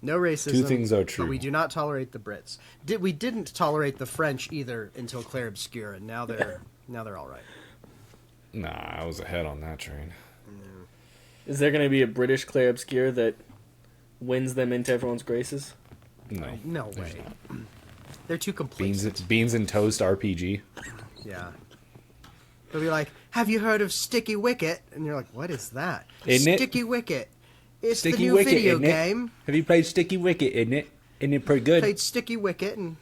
No racism. Two things are true. But we do not tolerate the Brits. We didn't tolerate the French either until Clair Obscur, and now they're all right. Nah, I was ahead on that train. Is there going to be a British Clair Obscur that wins them into everyone's graces? No. No way. They're too complete. Beans and toast RPG. Yeah. They'll be like, have you heard of Sticky Wicket? And you're like, what is that? Isn't it? Sticky Wicket. It's Sticky the new Wicket, video isn't it? game. Have you played Sticky Wicket, isn't it? Isn't it pretty good? Played Sticky Wicket and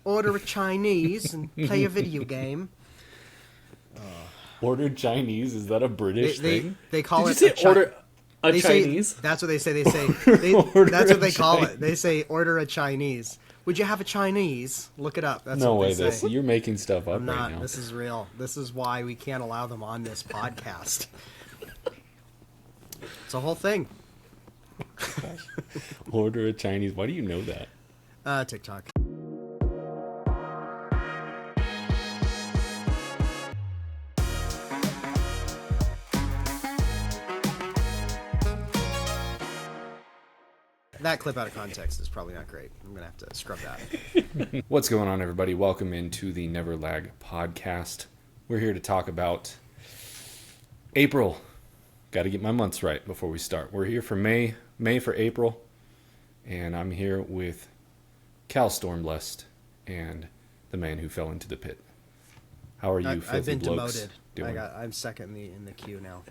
order a Chinese and play a video game. Ordered Chinese? Is that a British thing? They call Did it you say order a Chinese? That's what they say. They say that's what they call it. They say order a Chinese. Would you have a Chinese? Look it up. That's No what way. they say. You're making stuff up I'm right not. now. This is real. This is why we can't allow them on this podcast. It's a whole thing. Order a Chinese. Why do you know that? TikTok. That clip out of context is probably not great. I'm going to have to scrub that. What's going on, everybody? Welcome into the Never Lag podcast. We're here to talk about April. Got to get my months right before we start. We're here for May for April, and I'm here with Cal Stormblessed and the man who fell into the pit. How are you, filthy I've been blokes, demoted. doing? I'm second in the queue now.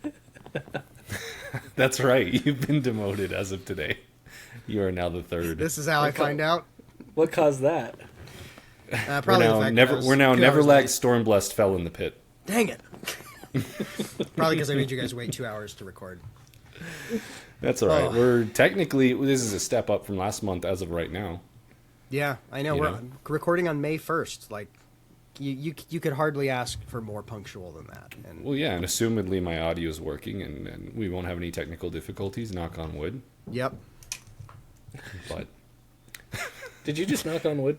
That's right. You've been demoted as of today. You are now the third. This is how I find out. What caused that? Probably the fact that I was We're now 2 Never hours Lag late. Stormblessed fell in the pit. Dang it. Probably because I made you guys wait 2 hours to record. That's all right. Oh. We're technically, this is a step up from last month as of right now. Yeah, I know. You We're know? recording on May 1st. Like, you could hardly ask for more punctual than that. And Well, yeah, and assumedly my audio is working and we won't have any technical difficulties, knock on wood. Yep. But Did you just knock on wood?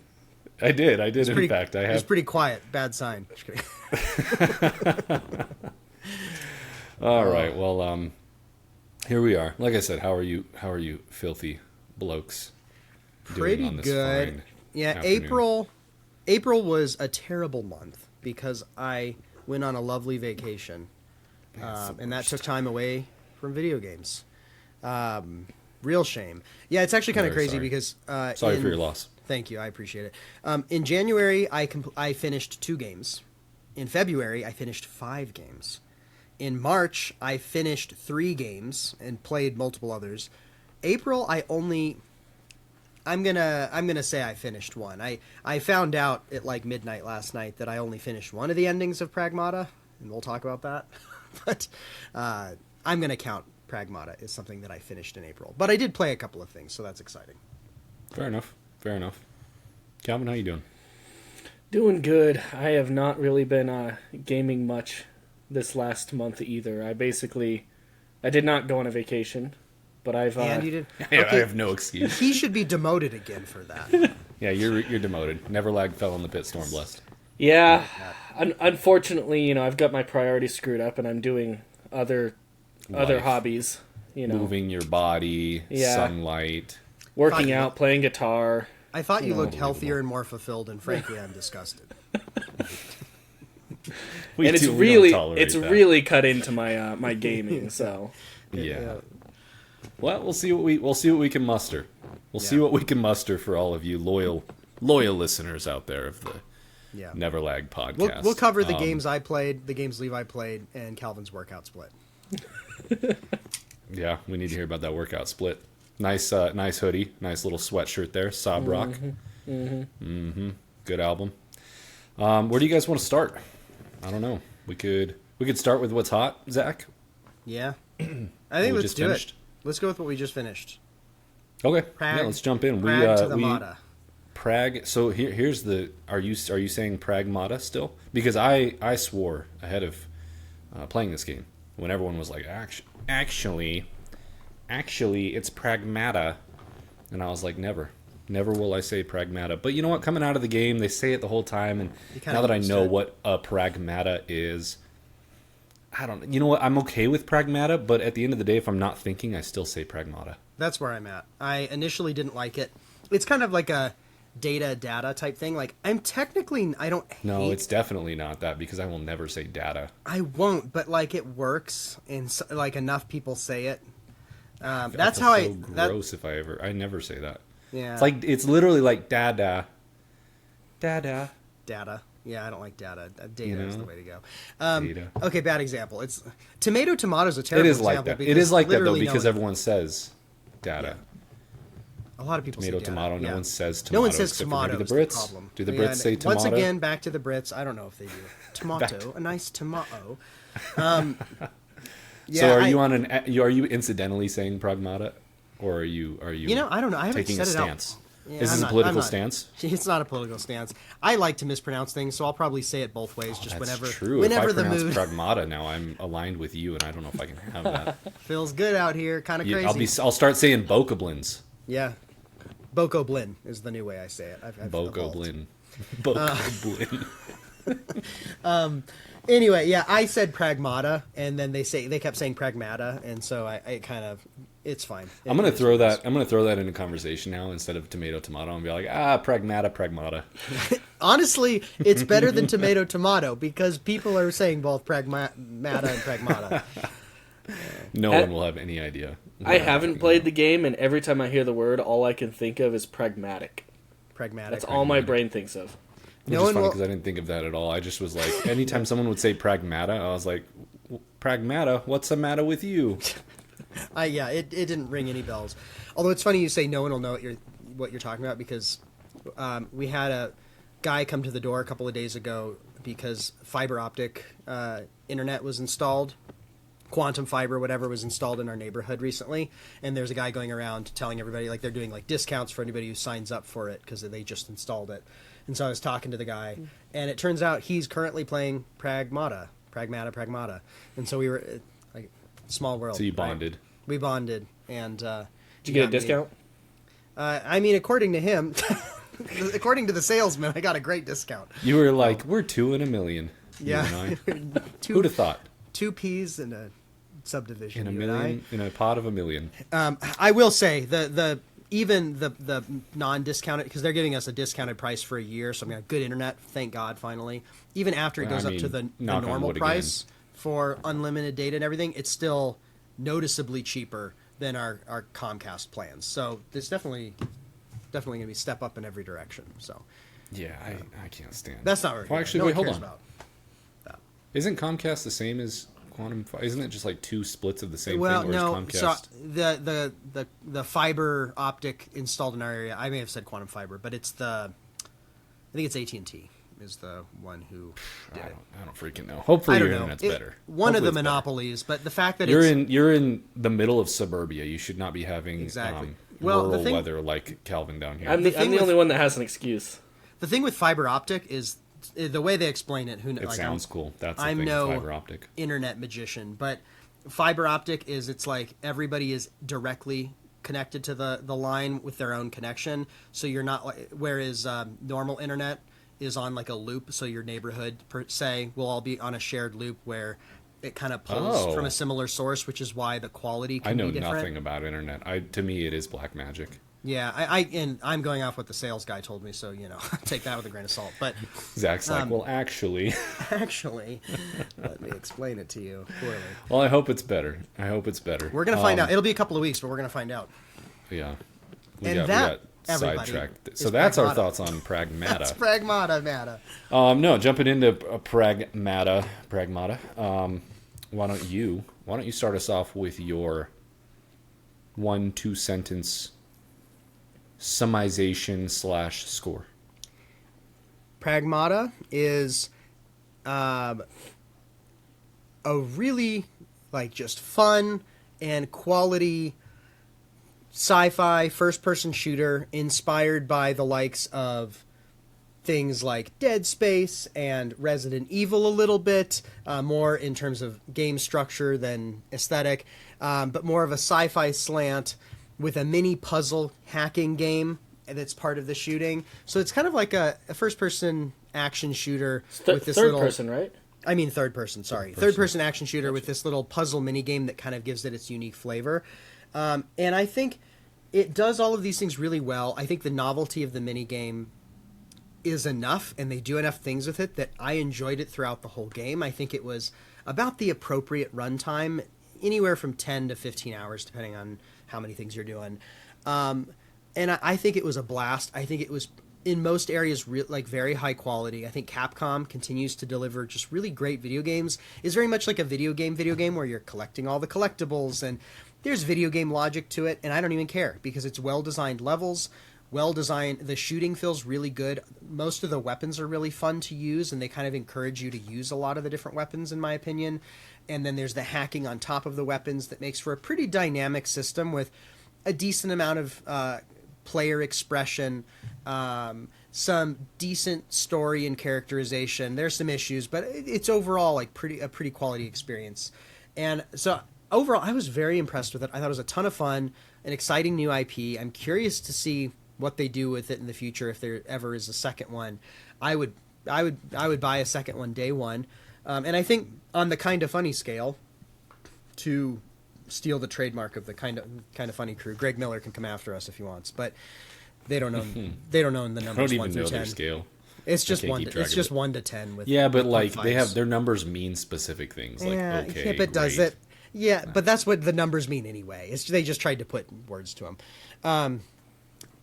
I did in fact. I It was have. pretty quiet. Bad sign. Just kidding. All right. Well, here we are. Like I said, how are you filthy blokes doing Pretty on this good. fine Yeah, afternoon? April was a terrible month because I went on a lovely vacation, and that took time away from video games. Real shame. Yeah, it's actually kind of Very crazy sorry. because Sorry for your loss. Thank you, I appreciate it. In January, I finished 2 games. In February, I finished 5 games. In March, I finished 3 games and played multiple others. April, I'm gonna say I finished 1. I found out at like midnight last night that I only finished 1 of the endings of Pragmata, and we'll talk about that. But I'm gonna count Pragmata as something that I finished in April. But I did play a couple of things, so that's exciting. Fair enough. Calvin, how you doing? Doing good. I have not really been gaming much this last month either. I did not go on a vacation, but I've... And you did. I have no excuse. He should be demoted again for that. Yeah, you're demoted. Never Lag fell in the pit, Stormblessed. Yeah. Unfortunately, I've got my priorities screwed up and I'm doing other Life. hobbies, Moving your body, Yeah. sunlight. working Fine. out, playing guitar. I thought you looked Unbelievable. healthier and more fulfilled, and frankly, I'm disgusted. We And it's don't really tolerate that. really cut into my my gaming, so Yeah. Well, we'll see what we can muster. We'll see Yeah. what we can muster for all of you loyal listeners out there of the Yeah. Never Lag podcast. We'll cover the games I played, the games Levi played, and Calvin's workout split. Yeah, we need to hear about that workout split. Nice hoodie, nice little sweatshirt there, Sob Rock. Good album. Where do you guys want to start? I don't know. We could start with what's hot, Zach. Yeah. I think We let's just do finished? it. Let's go with what we just finished. Okay, Prague- yeah, let's jump in. Prague to the Mata. Prague. So here's the. Are you saying Pragmata still? Because I swore ahead of playing this game when everyone was like, actually, it's Pragmata, and I was like, never will I say Pragmata. But you know what? Coming out of the game, they say it the whole time, and You kinda now that I know understood. what a Pragmata is, I don't. You know what? I'm okay with Pragmata, but at the end of the day, if I'm not thinking, I still say Pragmata. That's where I'm at. I initially didn't like it. It's kind of like a data type thing. Like I don't No, hate, it's definitely not that because I will never say data. I won't, but like it works and so, like enough people say it. I That's feel how so that, gross if I never say that. yeah. It's literally like dada. Dada. data. Yeah, I don't like data. Data You is know? the way to go. Data. Okay, bad example. It's tomato is a terrible It is like example that. It because is like that though literally because no one- everyone says data. a lot of people Tomato, say data. tomato. Yeah. No one says tomato. No one says except for tomato. maybe is the Brits. problem. Do the Yeah, Brits say tomato? Once again, back to the Brits. I don't know if they do. Tomato, a nice tomato. So are you on an? Are you incidentally saying Pragmata, or are you? You know, I don't know. I haven't taking a said it out. stance? Yeah, Is I'm this a not- political I'm not- stance? It's not a political stance. I like to mispronounce things, so I'll probably say it both ways. Just That's whenever, true. whenever If I the pronounce mood Pragmata now, I'm aligned with you, and I don't know if I can have that. feels good out here. Kind of Yeah, crazy. I'll start saying Bokoblins. Yeah, Boko Blin is the new way I say it. I've evolved. Bokoblin. Bokoblin. Anyway, yeah, I said pragmata, and then they kept saying pragmata, and so I kind of it's fine. I'm gonna It is throw what it is. that. I'm gonna throw that into conversation now instead of tomato, and be like, Pragmata. Honestly, it's better than tomato because people are saying both pragmata and pragmata. No one will have any idea. I haven't played the game, and every time I hear the word, all I can think of is pragmatic. Pragmatic. That's all my brain thinks of. Which No is one funny will- because I didn't think of that at all. I just was like, anytime someone would say Pragmata, I was like, Pragmata, what's the matter with you? Yeah, it didn't ring any bells. Although it's funny you say no one will know what you're talking about because we had a guy come to the door a couple of days ago because fiber optic internet was installed. Quantum fiber, whatever, was installed in our neighborhood recently, and there's a guy going around telling everybody like they're doing like discounts for anybody who signs up for it because they just installed it. And so I was talking to the guy, and it turns out he's currently playing Pragmata, and so we were like small world. So you right? bonded. We bonded, and Did you get a discount? I mean, according to him, according to the salesman, I got a great discount. You were like, we're 2 in a million. you Yeah, and I. Who'd have thought? 2 peas in a subdivision. In a you and I. million, in a pot of a million. I will say even the non-discounted because they're giving us a discounted price for a year, so I'm gonna have good internet. Thank God, finally. Even after it Well, goes I up to mean, the knock on normal wood price for unlimited data and everything, it's still noticeably cheaper than our Comcast plans. So there's definitely gonna be step up in every direction. So Yeah, I can't stand. that's not very Well, good. actually, No wait, one hold cares on. about. Isn't Comcast the same as Quantum? Isn't it just like 2 splits of the same Well, thing? Or no. is So Comcast? the fiber optic installed in our area. I may have said Quantum Fiber, but it's I think it's AT&T is the one who did it. I don't freaking know. Hopefully I don't your know. internet's It- better. One of Hopefully the it's better. monopolies, but the fact that You're in the middle of suburbia. You should not be having Exactly. Well, the rural thing- weather like Calvin down here. I'm The the thing with- only one that has an excuse. the thing with fiber optic is the way they explain it. it sounds cool. That's the I'm thing. no Fiber optic. internet magician, but fiber optic is it's like everybody is directly connected to the line with their own connection, so you're not like whereas normal internet is on like a loop, so your neighborhood per se will all be on a shared loop where it kind of pulls Oh. from a similar source, which is why the quality can I know be different. nothing about internet. To me, it is black magic. Yeah, and I'm going off what the sales guy told me, so take that with a grain of salt. But Zach's like, well, actually, actually, let me explain it to you poorly. well, I hope it's better. We're gonna find out. It'll be a couple of weeks, but we're gonna find out. Yeah. And we that, got everybody, sidetracked. is So that's our Pragmata. thoughts on Pragmata. That's pragmata. No, jumping into Pragmata. Why don't you start us off with your 1-2 sentence summization / score? Pragmata is a really just fun and quality sci-fi first-person shooter inspired by the likes of things like Dead Space and Resident Evil a little bit, more in terms of game structure than aesthetic, but more of a sci-fi slant with a mini puzzle hacking game that's part of the shooting. So it's kind of like a first-person action shooter with this Third little person, right? I mean third person, sorry. Third person action shooter with this little puzzle mini game that kind of gives it its unique flavor. And I think it does all of these things really well. I think the novelty of the mini game is enough, and they do enough things with it that I enjoyed it throughout the whole game. I think it was about the appropriate runtime, anywhere from 10 to 15 hours, depending on how many things you're doing. And I think it was a blast. I think it was in most areas like very high quality. I think Capcom continues to deliver just really great video games. It's very much like a video game where you're collecting all the collectibles, and there's video game logic to it, and I don't even care because it's well designed levels, well designed. The shooting feels really good. Most of the weapons are really fun to use, and they kind of encourage you to use a lot of the different weapons, in my opinion. And then there's the hacking on top of the weapons that makes for a pretty dynamic system with a decent amount of player expression, some decent story and characterization. There's some issues, but it's overall like a pretty quality experience. And so overall, I was very impressed with it. I thought it was a ton of fun, an exciting new IP. I'm curious to see what they do with it in the future if there ever is a second one. I would buy a second one day one. And I think on the Kinda Funny scale, to steal the trademark of the kind of funny crew, Greg Miller can come after us if he wants, but they don't own the numbers. I don't even 1 through know 10. their scale. It's just can't one. keep track It's of just it. 1 to 10 with Yeah, but like with they have fives. their numbers mean specific things. Like okay, yeah, but does great. it? Yeah, but that's what the numbers mean anyway. They just tried to put words to them.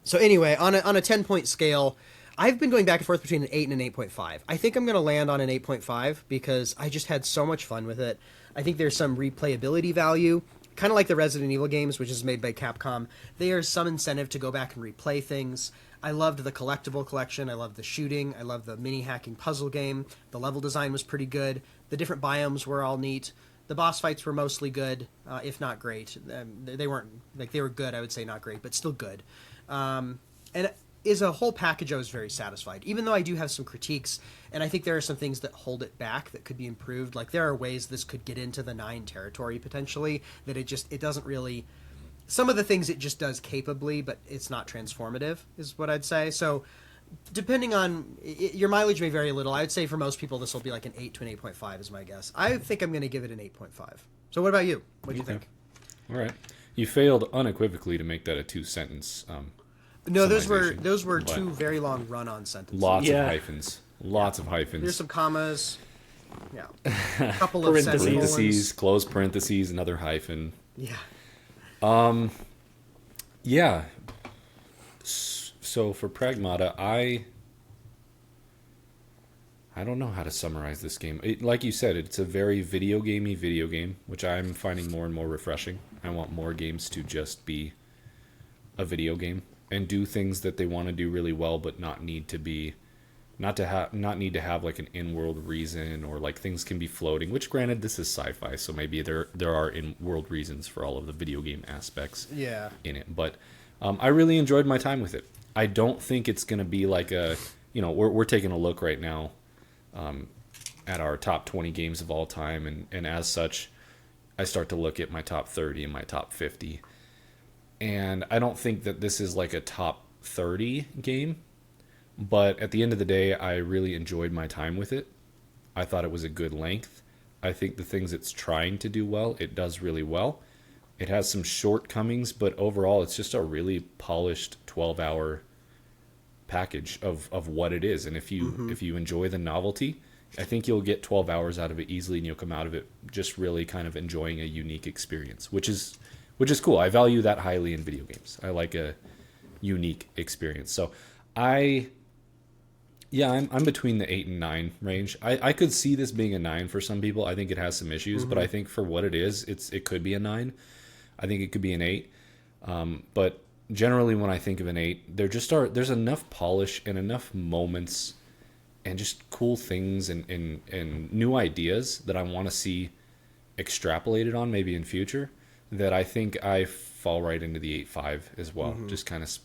So anyway, on a 10-point scale, I've been going back and forth between an 8 and an 8.5. I think I'm going to land on an 8.5 because I just had so much fun with it. I think there's some replayability value, kind of like the Resident Evil games, which is made by Capcom. There's some incentive to go back and replay things. I loved the collectible collection. I loved the shooting. I loved the mini hacking puzzle game. The level design was pretty good. The different biomes were all neat. The boss fights were mostly good, if not great. They weren't like they were good. I would say not great, but still good. And as a whole package, I was very satisfied. Even though I do have some critiques, and I think there are some things that hold it back that could be improved. Like there are ways this could get into the 9 territory potentially that it doesn't really. Some of the things it just does capably, but it's not transformative, is what I'd say. So, depending on your mileage may vary a little. I would say for most people this will be like an 8 to an 8.5 is my guess. I think I'm going to give it an 8.5. So what about you? What do you think? All right, you failed unequivocally to make that a 2-sentence. No, those were summarization, but 2 very long run-on sentences. Lots Yeah. of hyphens. Lots of hyphens. There's some commas. Yeah, a couple of Parentheses. parentheses, close parentheses, another hyphen. Yeah. Yeah. So for Pragmata, I don't know how to summarize this game. Like you said, it's a very video game, which I'm finding more and more refreshing. I want more games to just be a video game and do things that they want to do really well, but not need to have like an in-world reason, or like things can be floating. Which, granted, this is sci-fi, so maybe there are in-world reasons for all of the video game aspects. Yeah. In it, but I really enjoyed my time with it. I don't think it's going to be like we're taking a look right now at our top 20 games of all time, and as such, I start to look at my top 30 and my top 50, and I don't think that this is like a top 30 game, but at the end of the day, I really enjoyed my time with it. I thought it was a good length. I think the things it's trying to do well, it does really well. It has some shortcomings, but overall, it's just a really polished 12-hour package of what it is. And if you enjoy the novelty, I think you'll get 12 hours out of it easily, and you'll come out of it just really kind of enjoying a unique experience, which is cool. I value that highly in video games. I like a unique experience. So I'm between the 8 and 9 range. I could see this being a 9 for some people. I think it has some issues, but I think for what it is, it could be a 9. I think it could be an 8. But generally when I think of an 8, there's enough polish and enough moments and just cool things and new ideas that I want to see extrapolated on maybe in future, that I think I fall right into the 8.5 as well. Just kind of,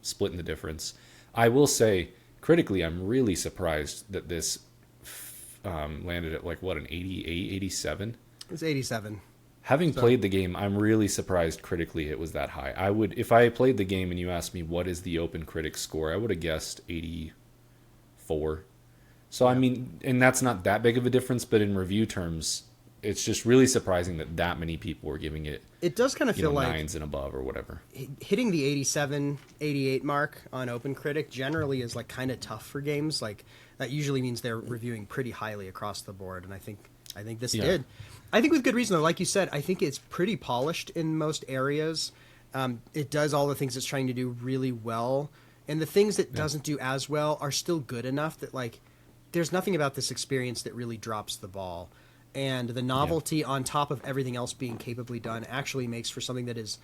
splitting the difference. I will say, critically, I'm really surprised that this landed at like an 88, 87. It's 87. Having played the game, I'm really surprised critically it was that high. If I played the game and you asked me what is the Open Critic score, I would have guessed 84. So I mean, and that's not that big of a difference, but in review terms, it's just really surprising that many people were giving it, It does kind of you feel know, like nines and above or whatever. hitting the 87, 88 mark on OpenCritic generally is like kind of tough for games. Like that usually means they're reviewing pretty highly across the board, and I think this Yeah. did. I think with good reason though. Like you said, I think it's pretty polished in most areas. It does all the things it's trying to do really well, and the things that doesn't do as well are still good enough that like there's nothing about this experience that really drops the ball. And the novelty on top of everything else being capably done actually makes for something that is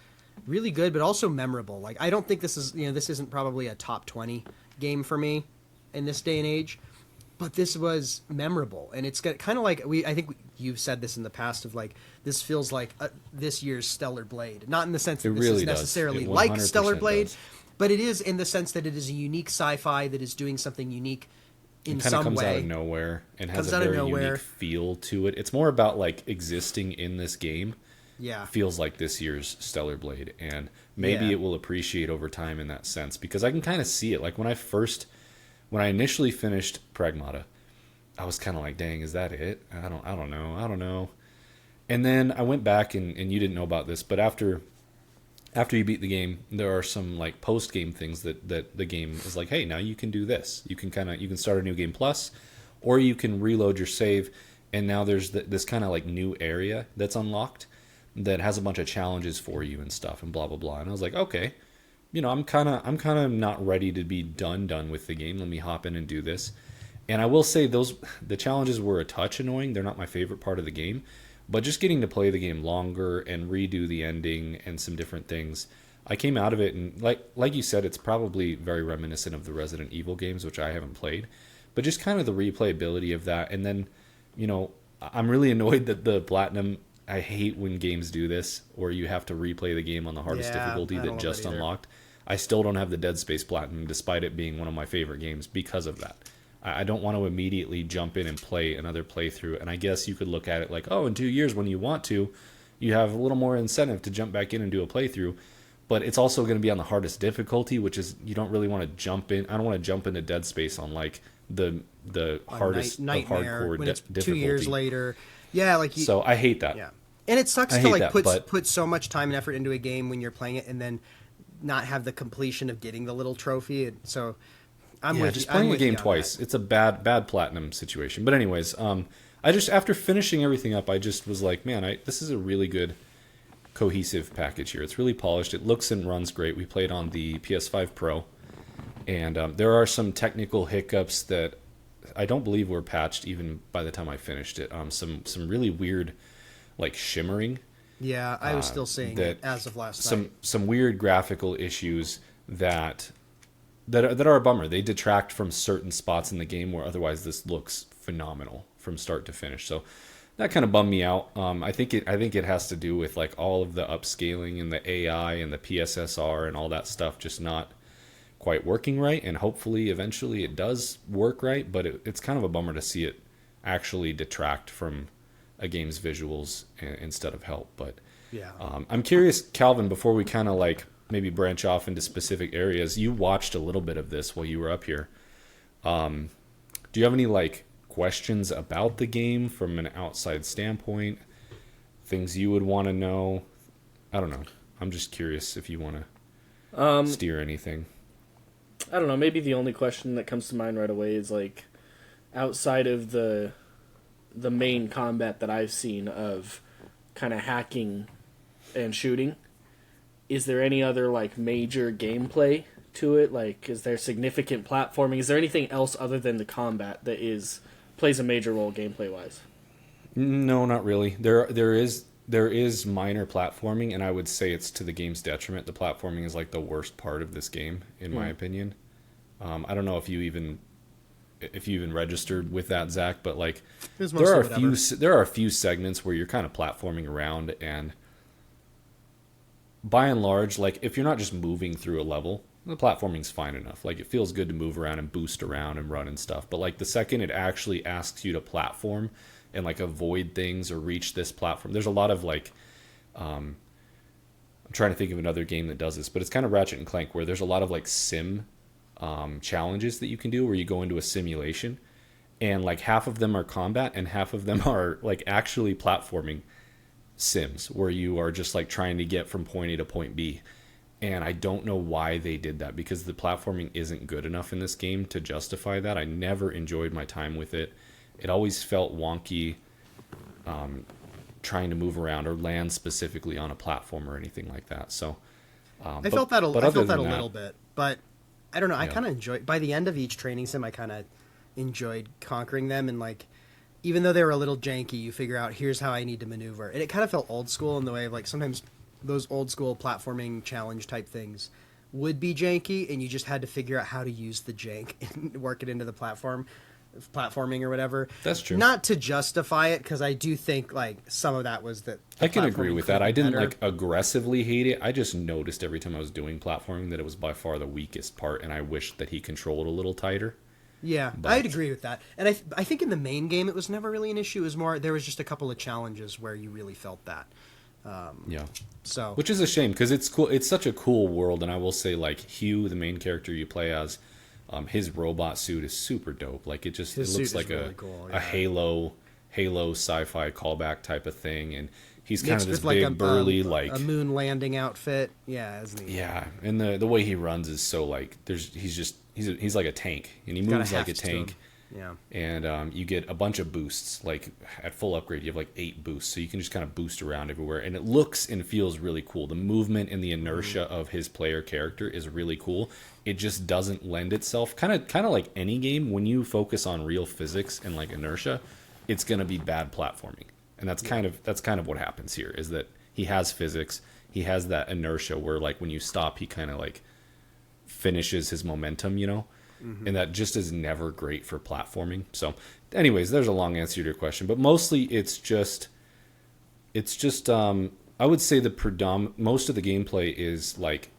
really good, but also memorable. Like I don't think this is, this isn't probably a top 20 game for me in this day and age, but this was memorable. And it's kind of like I think you've said this in the past of like, this feels like this year's Stellar Blade, not in the sense that It this really is does. necessarily It like Stellar 100% Blade, does. but it is in the sense that it is a unique sci-fi that is doing something unique in It kind of some comes way. out of nowhere and has Comes a out of very nowhere. unique feel to it. It's more about like existing in this game. Yeah. Feels like this year's Stellar Blade, and maybe Yeah. it will appreciate over time in that sense, because I can kind of see it. Like when I initially finished Pragmata, I was kind of like, dang, is that it? I don't know. And then I went back and you didn't know about this, but after you beat the game, there are some like post game things that the game is like, hey, now you can do this. You can start a new game plus, or you can reload your save, and now there's this kind of like new area that's unlocked that has a bunch of challenges for you and stuff and blah blah blah. And I was like, okay, I'm kind of not ready to be done with the game. Let me hop in and do this. And I will say the challenges were a touch annoying. They're not my favorite part of the game. But just getting to play the game longer and redo the ending and some different things, I came out of it, and like you said, it's probably very reminiscent of the Resident Evil games, which I haven't played. But just kind of the replayability of that. And then, I'm really annoyed that the Platinum, I hate when games do this, or you have to replay the game on the hardest Yeah, difficulty I don't that love just that either. unlocked. I still don't have the Dead Space Platinum, despite it being one of my favorite games, because of that. I don't want to immediately jump in and play another playthrough. And I guess you could look at it like, oh, in 2 years when you want to, you have a little more incentive to jump back in and do a playthrough. But it's also going to be on the hardest difficulty, which is you don't really want to jump in. I don't want to jump into Dead Space on like the hardest of nightmare hardcore when it's difficulty. 2 years later. Yeah, like you, So I hate that. yeah, and it sucks I to hate like that, put but- put so much time and effort into a game when you're playing it and then not have the completion of getting the little trophy. And so I'm Yeah, with just you. I'm playing a with you game on twice. that. It's a bad platinum situation. But anyways, I just after finishing everything up, I just was like, man, this is a really good cohesive package here. It's really polished. It looks and runs great. We played on the PS5 Pro, and there are some technical hiccups that I don't believe were patched even by the time I finished it. Some really weird, like shimmering. Yeah, I was still seeing that it as of last some night. some weird graphical issues that are a bummer. They detract from certain spots in the game where otherwise this looks phenomenal from start to finish. So that kind of bummed me out. I think it has to do with like all of the upscaling and the AI and the PSSR and all that stuff just not quite working right. And hopefully eventually it does work right. But it's kind of a bummer to see it actually detract from a game's visuals instead of help. But Yeah. I'm curious, Calvin, before we kind of like maybe branch off into specific areas, you watched a little bit of this while you were up here. Do you have any like questions about the game from an outside standpoint? Things you would want to know? I don't know. I'm just curious if you want to steer anything. I don't know. Maybe the only question that comes to mind right away is like, outside of the main combat that I've seen of kind of hacking and shooting, is there any other like major gameplay to it? Like, is there significant platforming? Is there anything else other than the combat that plays a major role gameplay wise? No, not really. There is minor platforming, and I would say it's to the game's detriment. The platforming is like the worst part of this game, in my opinion. I don't know if you even registered with that, Zach, but like It was there mostly are whatever. there are a few segments where you're kind of platforming around, and by and large, like if you're not just moving through a level, the platforming's fine enough. Like it feels good to move around and boost around and run and stuff. But like the second it actually asks you to platform and like avoid things or reach this platform, there's a lot of like I'm trying to think of another game that does this, but it's kind of Ratchet and Clank, where there's a lot of like sim challenges that you can do where you go into a simulation and like half of them are combat and half of them are like actually platforming sims where you are just like trying to get from point A to point B. And I don't know why they did that, because the platforming isn't good enough in this game to justify that. I never enjoyed my time with it. It always felt wonky, trying to move around or land specifically on a platform or anything like that. So I felt that a other little bit, but I don't know. I Yeah. kind of enjoyed, by the end of each training sim, I kind of enjoyed conquering them. And like, even though they were a little janky, you figure out, here's how I need to maneuver. And it kind of felt old school in the way of like, sometimes those old school platforming challenge type things would be janky, and you just had to figure out how to use the jank and work it into the platforming or whatever. That's true. Not to justify it, because I do think like some of that was that the I can agree platforming with could that. be I didn't better. like aggressively hate it. I just noticed every time I was doing platforming that it was by far the weakest part, and I wished that he controlled a little tighter. Yeah, But- I'd agree with that. And I think in the main game it was never really an issue. It was more, there was just a couple of challenges where you really felt that. Yeah. So Which is a shame, because it's cool. It's such a cool world, and I will say, like Hugh, the main character you play as, his robot suit is super dope. Like it His looks suit is like really cool, a yeah. Halo sci-fi callback type of thing, and he's kind mixed of this with big like burly a like moon landing outfit. Yeah, it's neat. yeah, and the way he runs is so like he's like a tank, and he Got moves like a heft to tank. him. Yeah. And you get a bunch of boosts. Like at full upgrade, you have like 8 boosts, so you can just kind of boost around everywhere, and it looks and feels really cool. The movement and the inertia of his player character is really cool. It just doesn't lend itself, kind of like any game, when you focus on real physics and like inertia, it's gonna be bad platforming, and that's kind of what happens here. Is that he has physics, he has that inertia where like when you stop, he kind of like finishes his momentum, you know. And that just is never great for platforming. So anyways, there's a long answer to your question, but mostly it's just I would say the most of the gameplay is like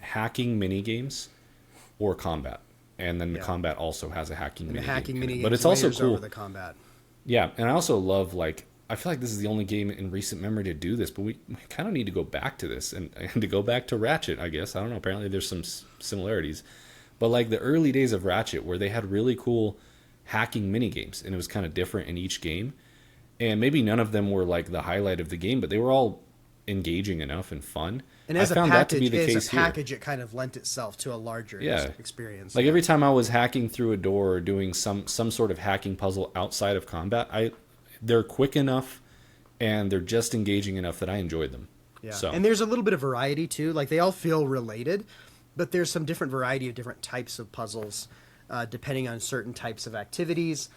hacking mini games or combat, and then the Yeah. combat also has a hacking And the mini hacking game in it. mini But it's also cool. over the combat. Yeah, and I also love, like, I feel like this is the only game in recent memory to do this, but we kind of need to go back to this and to go back to Ratchet, I guess. I don't know, apparently there's some similarities. But like the early days of Ratchet, where they had really cool hacking mini games, and it was kind of different in each game. And maybe none of them were like the highlight of the game, but they were all engaging enough and fun. And as I a found that to package, be the case here. it kind of lent itself to a larger Yeah. experience. Like every time I was hacking through a door or doing some sort of hacking puzzle outside of combat, they're quick enough and they're just engaging enough that I enjoyed them. Yeah. So And there's a little bit of variety too. Like they all feel related, but there's some different variety of different types of puzzles, depending on certain types of activities.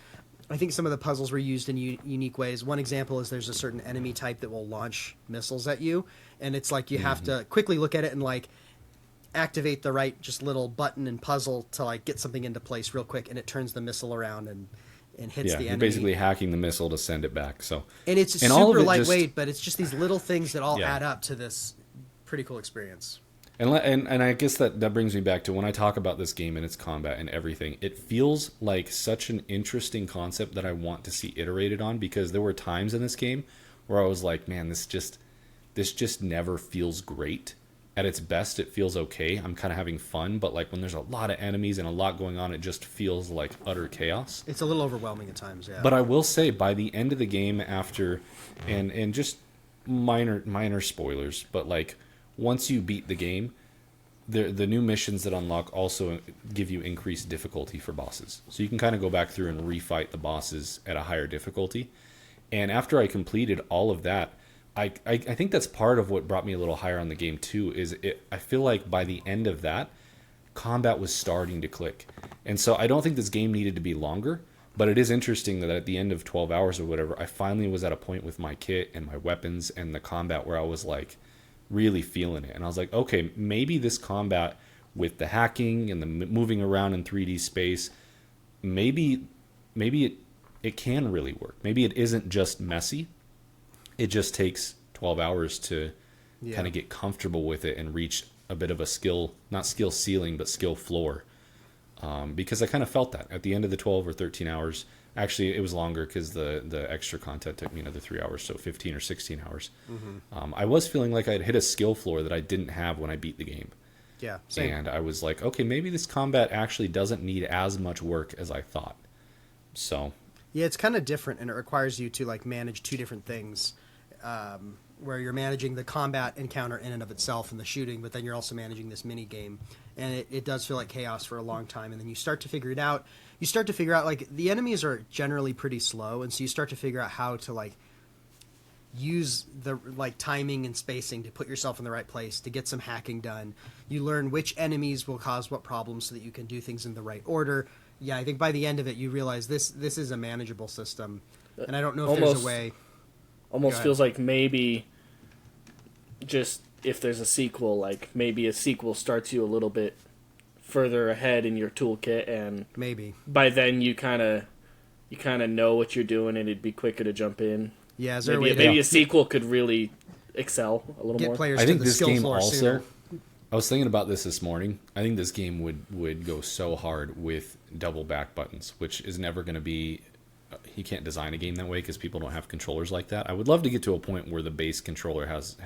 I think some of the puzzles were used in unique ways. One example is there's a certain enemy type that will launch missiles at you, and it's like you have to quickly look at it and like activate the right just little button and puzzle to like get something into place real quick, and it turns the missile around and hits yeah, the you're enemy. basically hacking the missile to send it back. So And it's and all of super it just- lightweight, but it's just these little things that all Yeah. add up to this pretty cool experience. And I guess that brings me back to when I talk about this game and its combat and everything. It feels like such an interesting concept that I want to see iterated on, because there were times in this game where I was like, man, this just never feels great. At its best, it feels okay. I'm kind of having fun, but like when there's a lot of enemies and a lot going on, it just feels like utter chaos. It's a little overwhelming at times, yeah. But I will say, by the end of the game, after and just minor spoilers, but like once you beat the game, the new missions that unlock also give you increased difficulty for bosses. So you can kind of go back through and refight the bosses at a higher difficulty. And after I completed all of that, I think that's part of what brought me a little higher on the game too. I feel like by the end of that, combat was starting to click. And so I don't think this game needed to be longer, but it is interesting that at the end of 12 hours or whatever, I finally was at a point with my kit and my weapons and the combat where I was like really feeling it. And I was like, okay, maybe this combat with the hacking and the moving around in 3D space, maybe it can really work. Maybe it isn't just messy. It just takes 12 hours to kind of get comfortable with it and reach a bit of a not skill ceiling, but skill floor. Because I kind of felt that at the end of the 12 or 13 hours. Actually, it was longer because the extra content took me another 3 hours, so 15 or 16 hours. I was feeling like I'd hit a skill floor that I didn't have when I beat the game. Yeah, same. And I was like, okay, maybe this combat actually doesn't need as much work as I thought. So Yeah, it's kind of different, and it requires you to like manage two different things, where you're managing the combat encounter in and of itself and the shooting, but then you're also managing this mini game, and it does feel like chaos for a long time. And then you start to figure it out. You start to figure out like the enemies are generally pretty slow, and so you start to figure out how to like use the like timing and spacing to put yourself in the right place to get some hacking done. You learn which enemies will cause what problems so that you can do things in the right order. Yeah, I think by the end of it, you realize this is a manageable system, and I don't know if there's a way. Almost feels like maybe just if there's a sequel, like maybe a sequel starts you a little bit further ahead in your toolkit, and Maybe. by then you kind of know what you're doing, and it'd be quicker to jump in. Yeah, is there Maybe a way to a sequel could really excel a little get more. players I to think the this skill game floor also. sooner? I was thinking about this morning. I think this game would go so hard with double back buttons, which is never going to be. You can't design a game that way because people don't have controllers like that. I would love to get to a point where the base controller has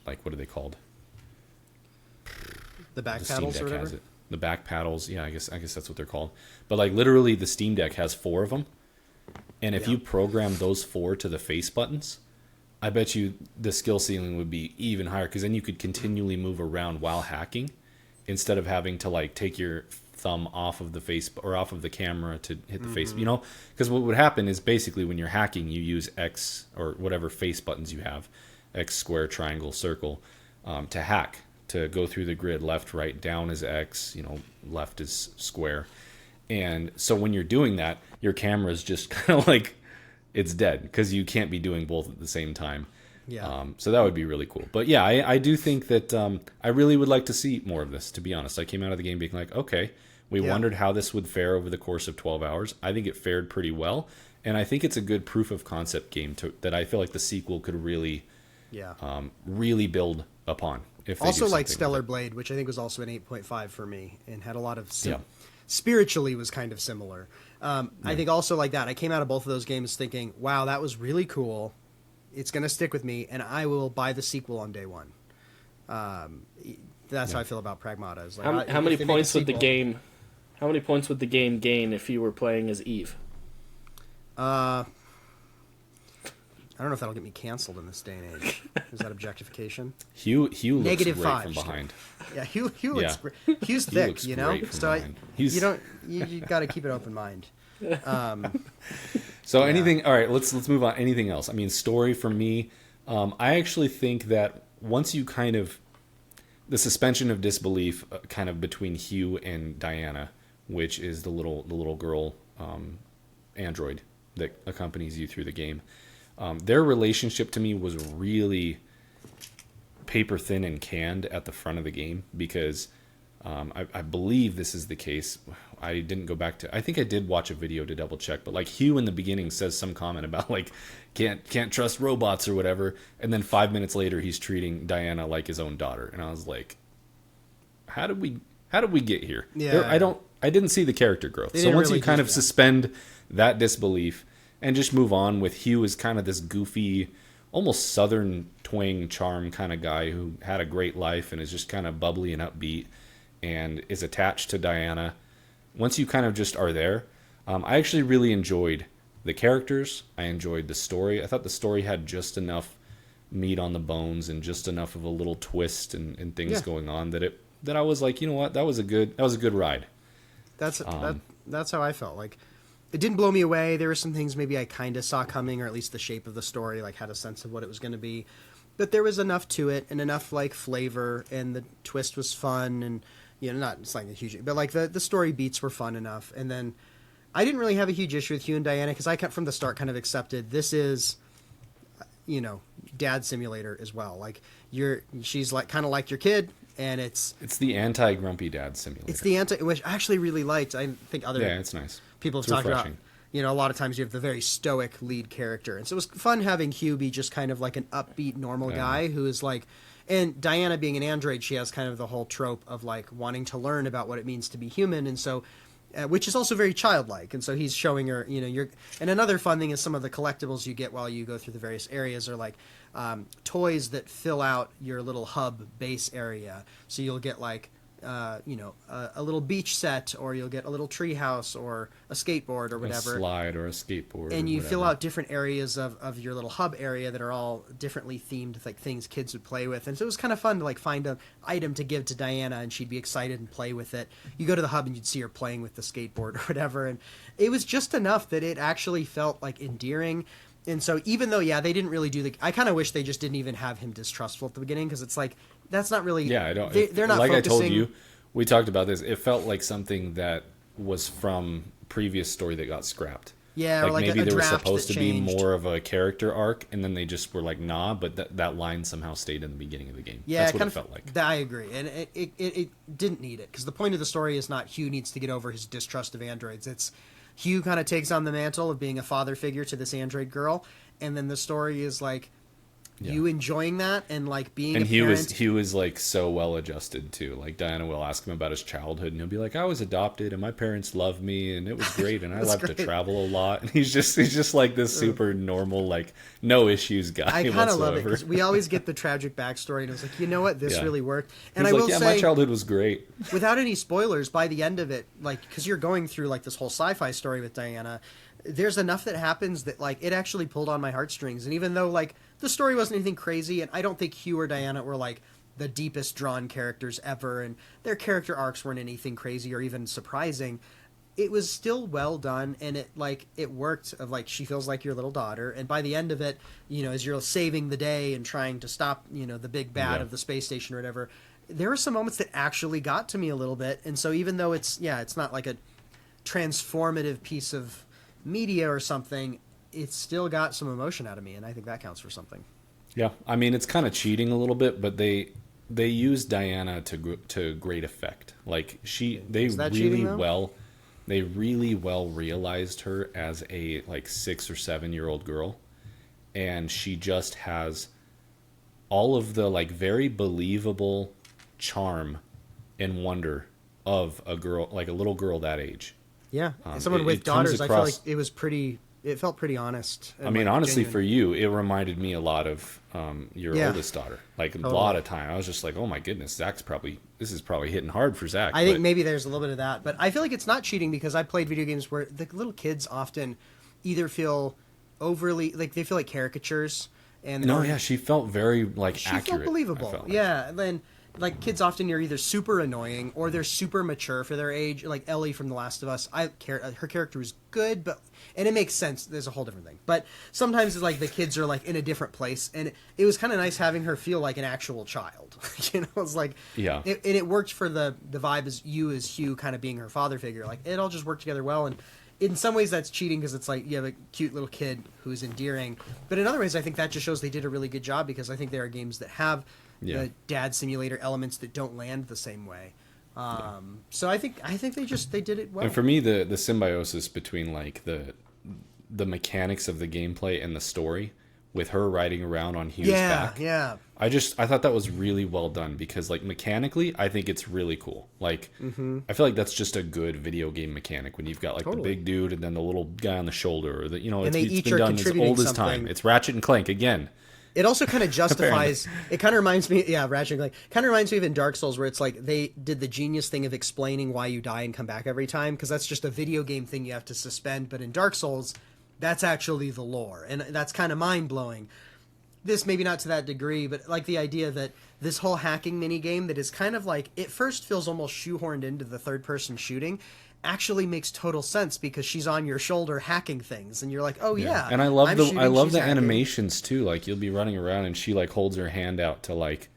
like what are they called? The back The Steam paddles Deck or whatever. has it. The back paddles, yeah, I guess that's what they're called. But like literally, the Steam Deck has 4 of them, and if Yeah. you program those 4 to the face buttons, I bet you the skill ceiling would be even higher because then you could continually move around while hacking, instead of having to like take your thumb off of the face or off of the camera to hit the face. You know, because what would happen is basically when you're hacking, you use X or whatever face buttons you have, X, square, triangle, circle, to hack. To go through the grid, left, right, down is X, left is square. And so when you're doing that, your camera is just kind of like, it's dead because you can't be doing both at the same time. Yeah. So that would be really cool. But yeah, I do think that I really would like to see more of this, to be honest. I came out of the game being like, okay, we wondered how this would fare over the course of 12 hours. I think it fared pretty well. And I think it's a good proof of concept game that I feel like the sequel could really, Yeah. really build upon. If they Also do like something Stellar with it. Blade, which I think was also an 8.5 for me, and had a lot of Yeah. spiritually was kind of similar. I think also like that. I came out of both of those games thinking, "Wow, that was really cool. It's going to stick with me, and I will buy the sequel on day one." That's how I feel about Pragmata. Is like, How many if they make a points would the sequel- game? How many points would the game gain if you were playing as Eve? I don't know if that'll get me canceled in this day and age. Is that objectification? Hugh looks Negative great 5, from Stu. behind. Yeah, Hugh looks Yeah. great. Hugh's He thick, looks you know. great from So behind. He's- you got to keep an open mind. So anything? All right, let's move on. Anything else? I mean, story for me. I actually think that once you kind of the suspension of disbelief, kind of between Hugh and Diana, which is the little girl android that accompanies you through the game. Their relationship to me was really paper thin and canned at the front of the game because I believe this is the case. I didn't go back to. I think I did watch a video to double check, but like Hugh in the beginning says some comment about like can't trust robots or whatever, and then 5 minutes later he's treating Diana like his own daughter, and I was like, how did we get here? Yeah. I didn't see the character growth. They So didn't once really you kind do of that. suspend that disbelief and just move on with Hugh as kind of this goofy, almost southern twang charm kind of guy who had a great life and is just kind of bubbly and upbeat and is attached to Diana. Once you kind of just are there, I actually really enjoyed the characters. I enjoyed the story. I thought the story had just enough meat on the bones and just enough of a little twist and things Yeah. going on that I was like, you know what, that was a good ride. That's how I felt. Like, it didn't blow me away. There were some things maybe I kind of saw coming, or at least the shape of the story, like had a sense of what it was going to be. But there was enough to it and enough like flavor, and the twist was fun, and not it's like a huge, but like the story beats were fun enough. And then I didn't really have a huge issue with Hugh and Diana because I from the start kind of accepted this is, dad simulator as well. Like she's like kind of like your kid. And it's the anti-grumpy dad simulator. It's the which I actually really liked. I think other Yeah, it's nice. people have It's talked refreshing. about, a lot of times you have the very stoic lead character. And so it was fun having Hugh be just kind of like an upbeat, normal guy who is like, and Diana being an android, she has kind of the whole trope of like wanting to learn about what it means to be human. And so, which is also very childlike. And so he's showing her, and another fun thing is some of the collectibles you get while you go through the various areas are like toys that fill out your little hub base area. So you'll get like a little beach set, or you'll get a little tree house, or a skateboard, or whatever. A slide or a skateboard. And or you whatever. fill out different areas of your little hub area that are all differently themed, like things kids would play with. And so it was kind of fun to like find an item to give to Diana, and she'd be excited and play with it. You go to the hub and you'd see her playing with the skateboard or whatever, and it was just enough that it actually felt like endearing. And so even though, yeah, they didn't really do I kind of wish they just didn't even have him distrustful at the beginning, because it's like, that's not really... Yeah, I don't... They're not like focusing... I told you, we talked about this. It felt like something that was from previous story that got scrapped. Yeah, or like maybe a there was draft supposed that to be changed. more of a character arc, and then they just were like, nah, but that line somehow stayed in the beginning of the game. Yeah, That's what kind it felt like. I agree, and it didn't need it, because the point of the story is not Hugh needs to get over his distrust of androids. It's Hugh kind of takes on the mantle of being a father figure to this android girl, and then the story is like you enjoying that and like being And a parent. he was like so well adjusted too. Like Diana will ask him about his childhood, and he'll be like, "I was adopted, and my parents loved me, and it was great, and I loved to travel a lot." And he's just like this super normal, like no issues guy. I kind of love it, whatsoever. because we always get the tragic backstory, and it's like, you know what, this Yeah. really worked. And He's I like, will yeah, say, my childhood was great. without any spoilers, by the end of it, like, because you're going through like this whole sci-fi story with Diana, there's enough that happens that like it actually pulled on my heartstrings. And even though like the story wasn't anything crazy, and I don't think Hugh or Diana were like the deepest drawn characters ever, and their character arcs weren't anything crazy or even surprising, it was still well done, and it worked. Of like, she feels like your little daughter, and by the end of it, as you're saving the day and trying to stop the big bad of the space station or whatever, there were some moments that actually got to me a little bit. And so even though it's not like a transformative piece of media or something, it still got some emotion out of me, and I think that counts for something. Yeah, I mean it's kind of cheating a little bit, but they used Diana to great effect. Like they really well realized her as a like 6 or 7 year old girl, and she just has all of the like very believable charm and wonder of a girl, like a little girl that age. Yeah, someone with it comes daughters, I feel like across- it felt pretty honest. I mean, honestly, for you, it reminded me a lot of your Yeah. oldest daughter. Like Totally. a lot of time, I was just like, "Oh my goodness, this is probably hitting hard for Zach." I think maybe there's a little bit of that, but I feel like it's not cheating, because I played video games where the little kids often either feel overly like they feel like caricatures, and she felt very like she accurate. felt believable. I felt like. Yeah, and then like kids often are either super annoying or they're super mature for their age. Like Ellie from The Last of Us, her character was good, and it makes sense. There's a whole different thing. But sometimes it's like the kids are like in a different place, and it was kind of nice having her feel like an actual child. It's like and it worked for the vibe as Hugh kind of being her father figure. Like it all just worked together well, and in some ways that's cheating, because it's like you have a cute little kid who's endearing, but in other ways I think that just shows they did a really good job, because I think there are games that have the dad simulator elements that don't land the same way. So I think they did it well. And for me, the symbiosis between like the mechanics of the gameplay and the story, with her riding around on Hugh's back. Yeah. I thought that was really well done, because like mechanically, I think it's really cool. Like I feel like that's just a good video game mechanic, when you've got like the big dude and then the little guy on the shoulder, or the And they it's each been are done as contributing old as something. time. It's Ratchet and Clank again. It also kind of justifies. It kind of reminds me, Ratchet and Clank. Kind of reminds me of in Dark Souls, where it's like they did the genius thing of explaining why you die and come back every time, because that's just a video game thing you have to suspend. But in Dark Souls, that's actually the lore, and that's kind of mind blowing. This maybe not to that degree, but like the idea that this whole hacking mini game that is kind of like, it first feels almost shoehorned into the third person shooting, actually makes total sense, because she's on your shoulder hacking things, and you're like, oh yeah. And I love I'm the shooting, she's hacking. animations too. Like you'll be running around and she like holds her hand out to like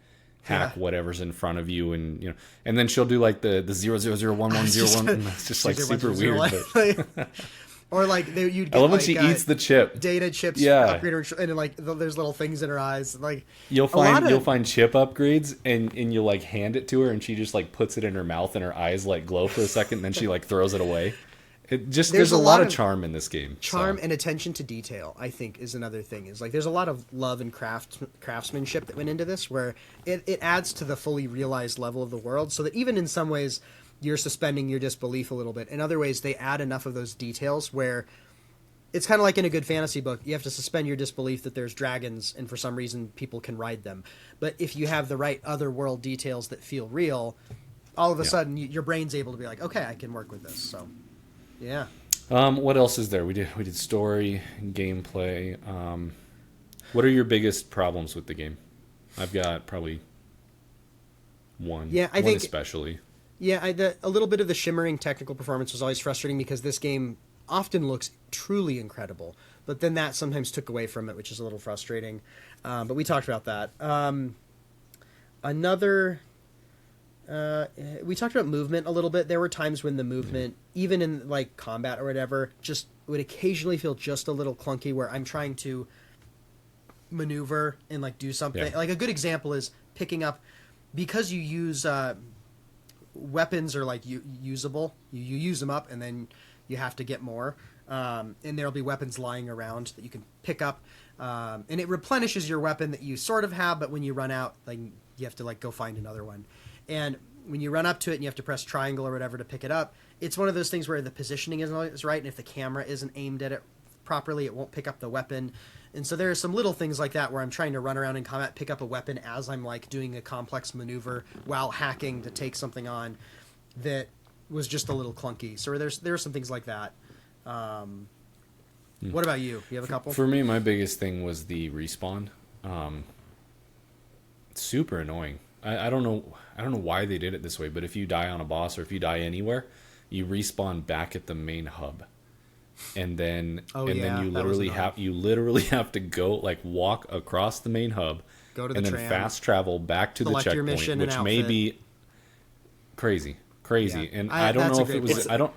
hack whatever's in front of you, and and then she'll do like the 0001101, and it's just like super weird. But or like you'd get, I love when like, she eats the chip. data chips, Yeah. and like there's little things in her eyes. Like You'll find chip upgrades, and you'll like hand it to her, and she just like puts it in her mouth, and her eyes like glow for a second, and then she like throws it away. There's a lot of charm in this game. Charm and attention to detail, I think, is another thing. Is like there's a lot of love and craftsmanship that went into this, where it adds to the fully realized level of the world, so that even in some ways you're suspending your disbelief a little bit. In other ways, they add enough of those details where it's kind of like in a good fantasy book. You have to suspend your disbelief that there's dragons, and for some reason people can ride them. But if you have the right other world details that feel real, all of a Yeah. sudden your brain's able to be like, okay, I can work with this. So, yeah. What else is there? We did story, gameplay. What are your biggest problems with the game? I've got probably one. Yeah, I one think- especially. Yeah, a little bit of the shimmering technical performance was always frustrating because this game often looks truly incredible, but then that sometimes took away from it, which is a little frustrating. But we talked about that. We talked about movement a little bit. There were times when the movement, even in like combat or whatever, just would occasionally feel just a little clunky where I'm trying to maneuver and like do something. Yeah. Like a good example is picking up, because you use weapons are like usable. You use them up and then you have to get more. And there'll be weapons lying around that you can pick up. And it replenishes your weapon that you sort of have, but when you run out, like you have to like go find another one. And when you run up to it and you have to press triangle or whatever to pick it up, it's one of those things where the positioning isn't always right, and if the camera isn't aimed at it properly, it won't pick up the weapon. And so there are some little things like that where I'm trying to run around in combat, pick up a weapon as I'm like doing a complex maneuver while hacking to take something on, that was just a little clunky. So there's some things like that. What about you? You have a couple? For me, my biggest thing was the respawn. Super annoying. I don't know why they did it this way, but if you die on a boss or if you die anywhere, you respawn back at the main hub. And then then you literally have to go like walk across the main hub, Go to the and then tram, fast travel back to the select your checkpoint, mission and which may outfit. be crazy. Yeah. And I- I don't that's know a if great it was point. I don't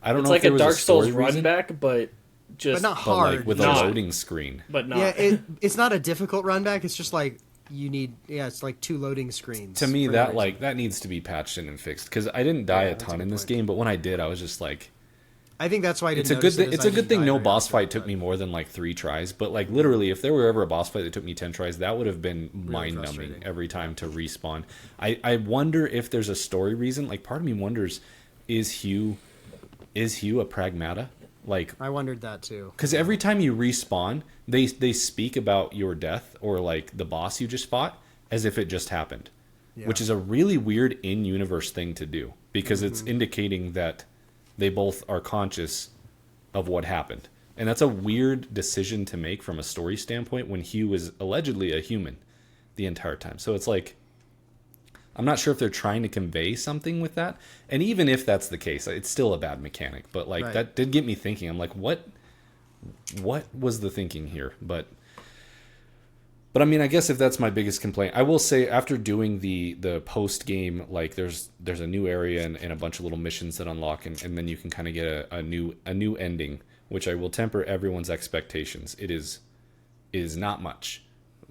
It's know like if there a was Dark Souls story run reason, back, but just But not but hard. like with a Not. loading screen. but not. Yeah, it's not a difficult run back. It's just like it's like two loading screens. To me, for no that reason. like that needs to be patched in and fixed, because I didn't die Yeah, a that's a ton good in this point. game, but when I did, I was just like, I think that's why I didn't it's a good notice thing. it, It's is a I good didn't thing die no very boss often, fight took but- me more than like 3 tries. But like literally, if there were ever a boss fight that took me 10 tries, that would have been mind numbing frustrating. every time to respawn. I wonder if there's a story reason. Like part of me wonders, is Hugh a pragmata? Like, I wondered that too. because every time you respawn, they speak about your death or like the boss you just fought as if it just happened, Yeah. which is a really weird in-universe thing to do, because it's indicating that they both are conscious of what happened. And that's a weird decision to make from a story standpoint when Hugh is allegedly a human the entire time. So it's like, I'm not sure if they're trying to convey something with that. And even if that's the case, it's still a bad mechanic. But like Right. that did get me thinking. I'm like, what was the thinking here? But I mean, I guess if that's my biggest complaint, I will say after doing the post game, like there's a new area and a bunch of little missions that unlock, and then you can kind of get a new ending, which I will temper everyone's expectations. It is not much,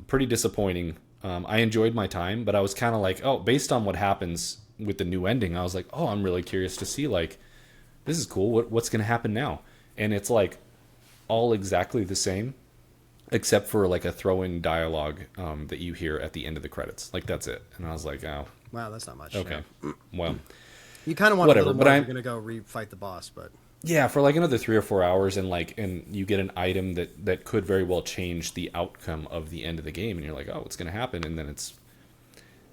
pretty disappointing. I enjoyed my time, but I was kind of like, oh, based on what happens with the new ending, I was like, oh, I'm really curious to see, like, this is cool. What's going to happen now? And it's like all exactly the same, except for like a throw-in dialogue that you hear at the end of the credits. Like that's it. And I was like, oh, Wow, that's not much. okay, Yeah. well, You kind of want Whatever, a little but more if I'm- you're gonna go re-fight the boss, but yeah, for like another 3 or 4 hours, and you get an item that could very well change the outcome of the end of the game, and you're like, oh, what's going to happen? And then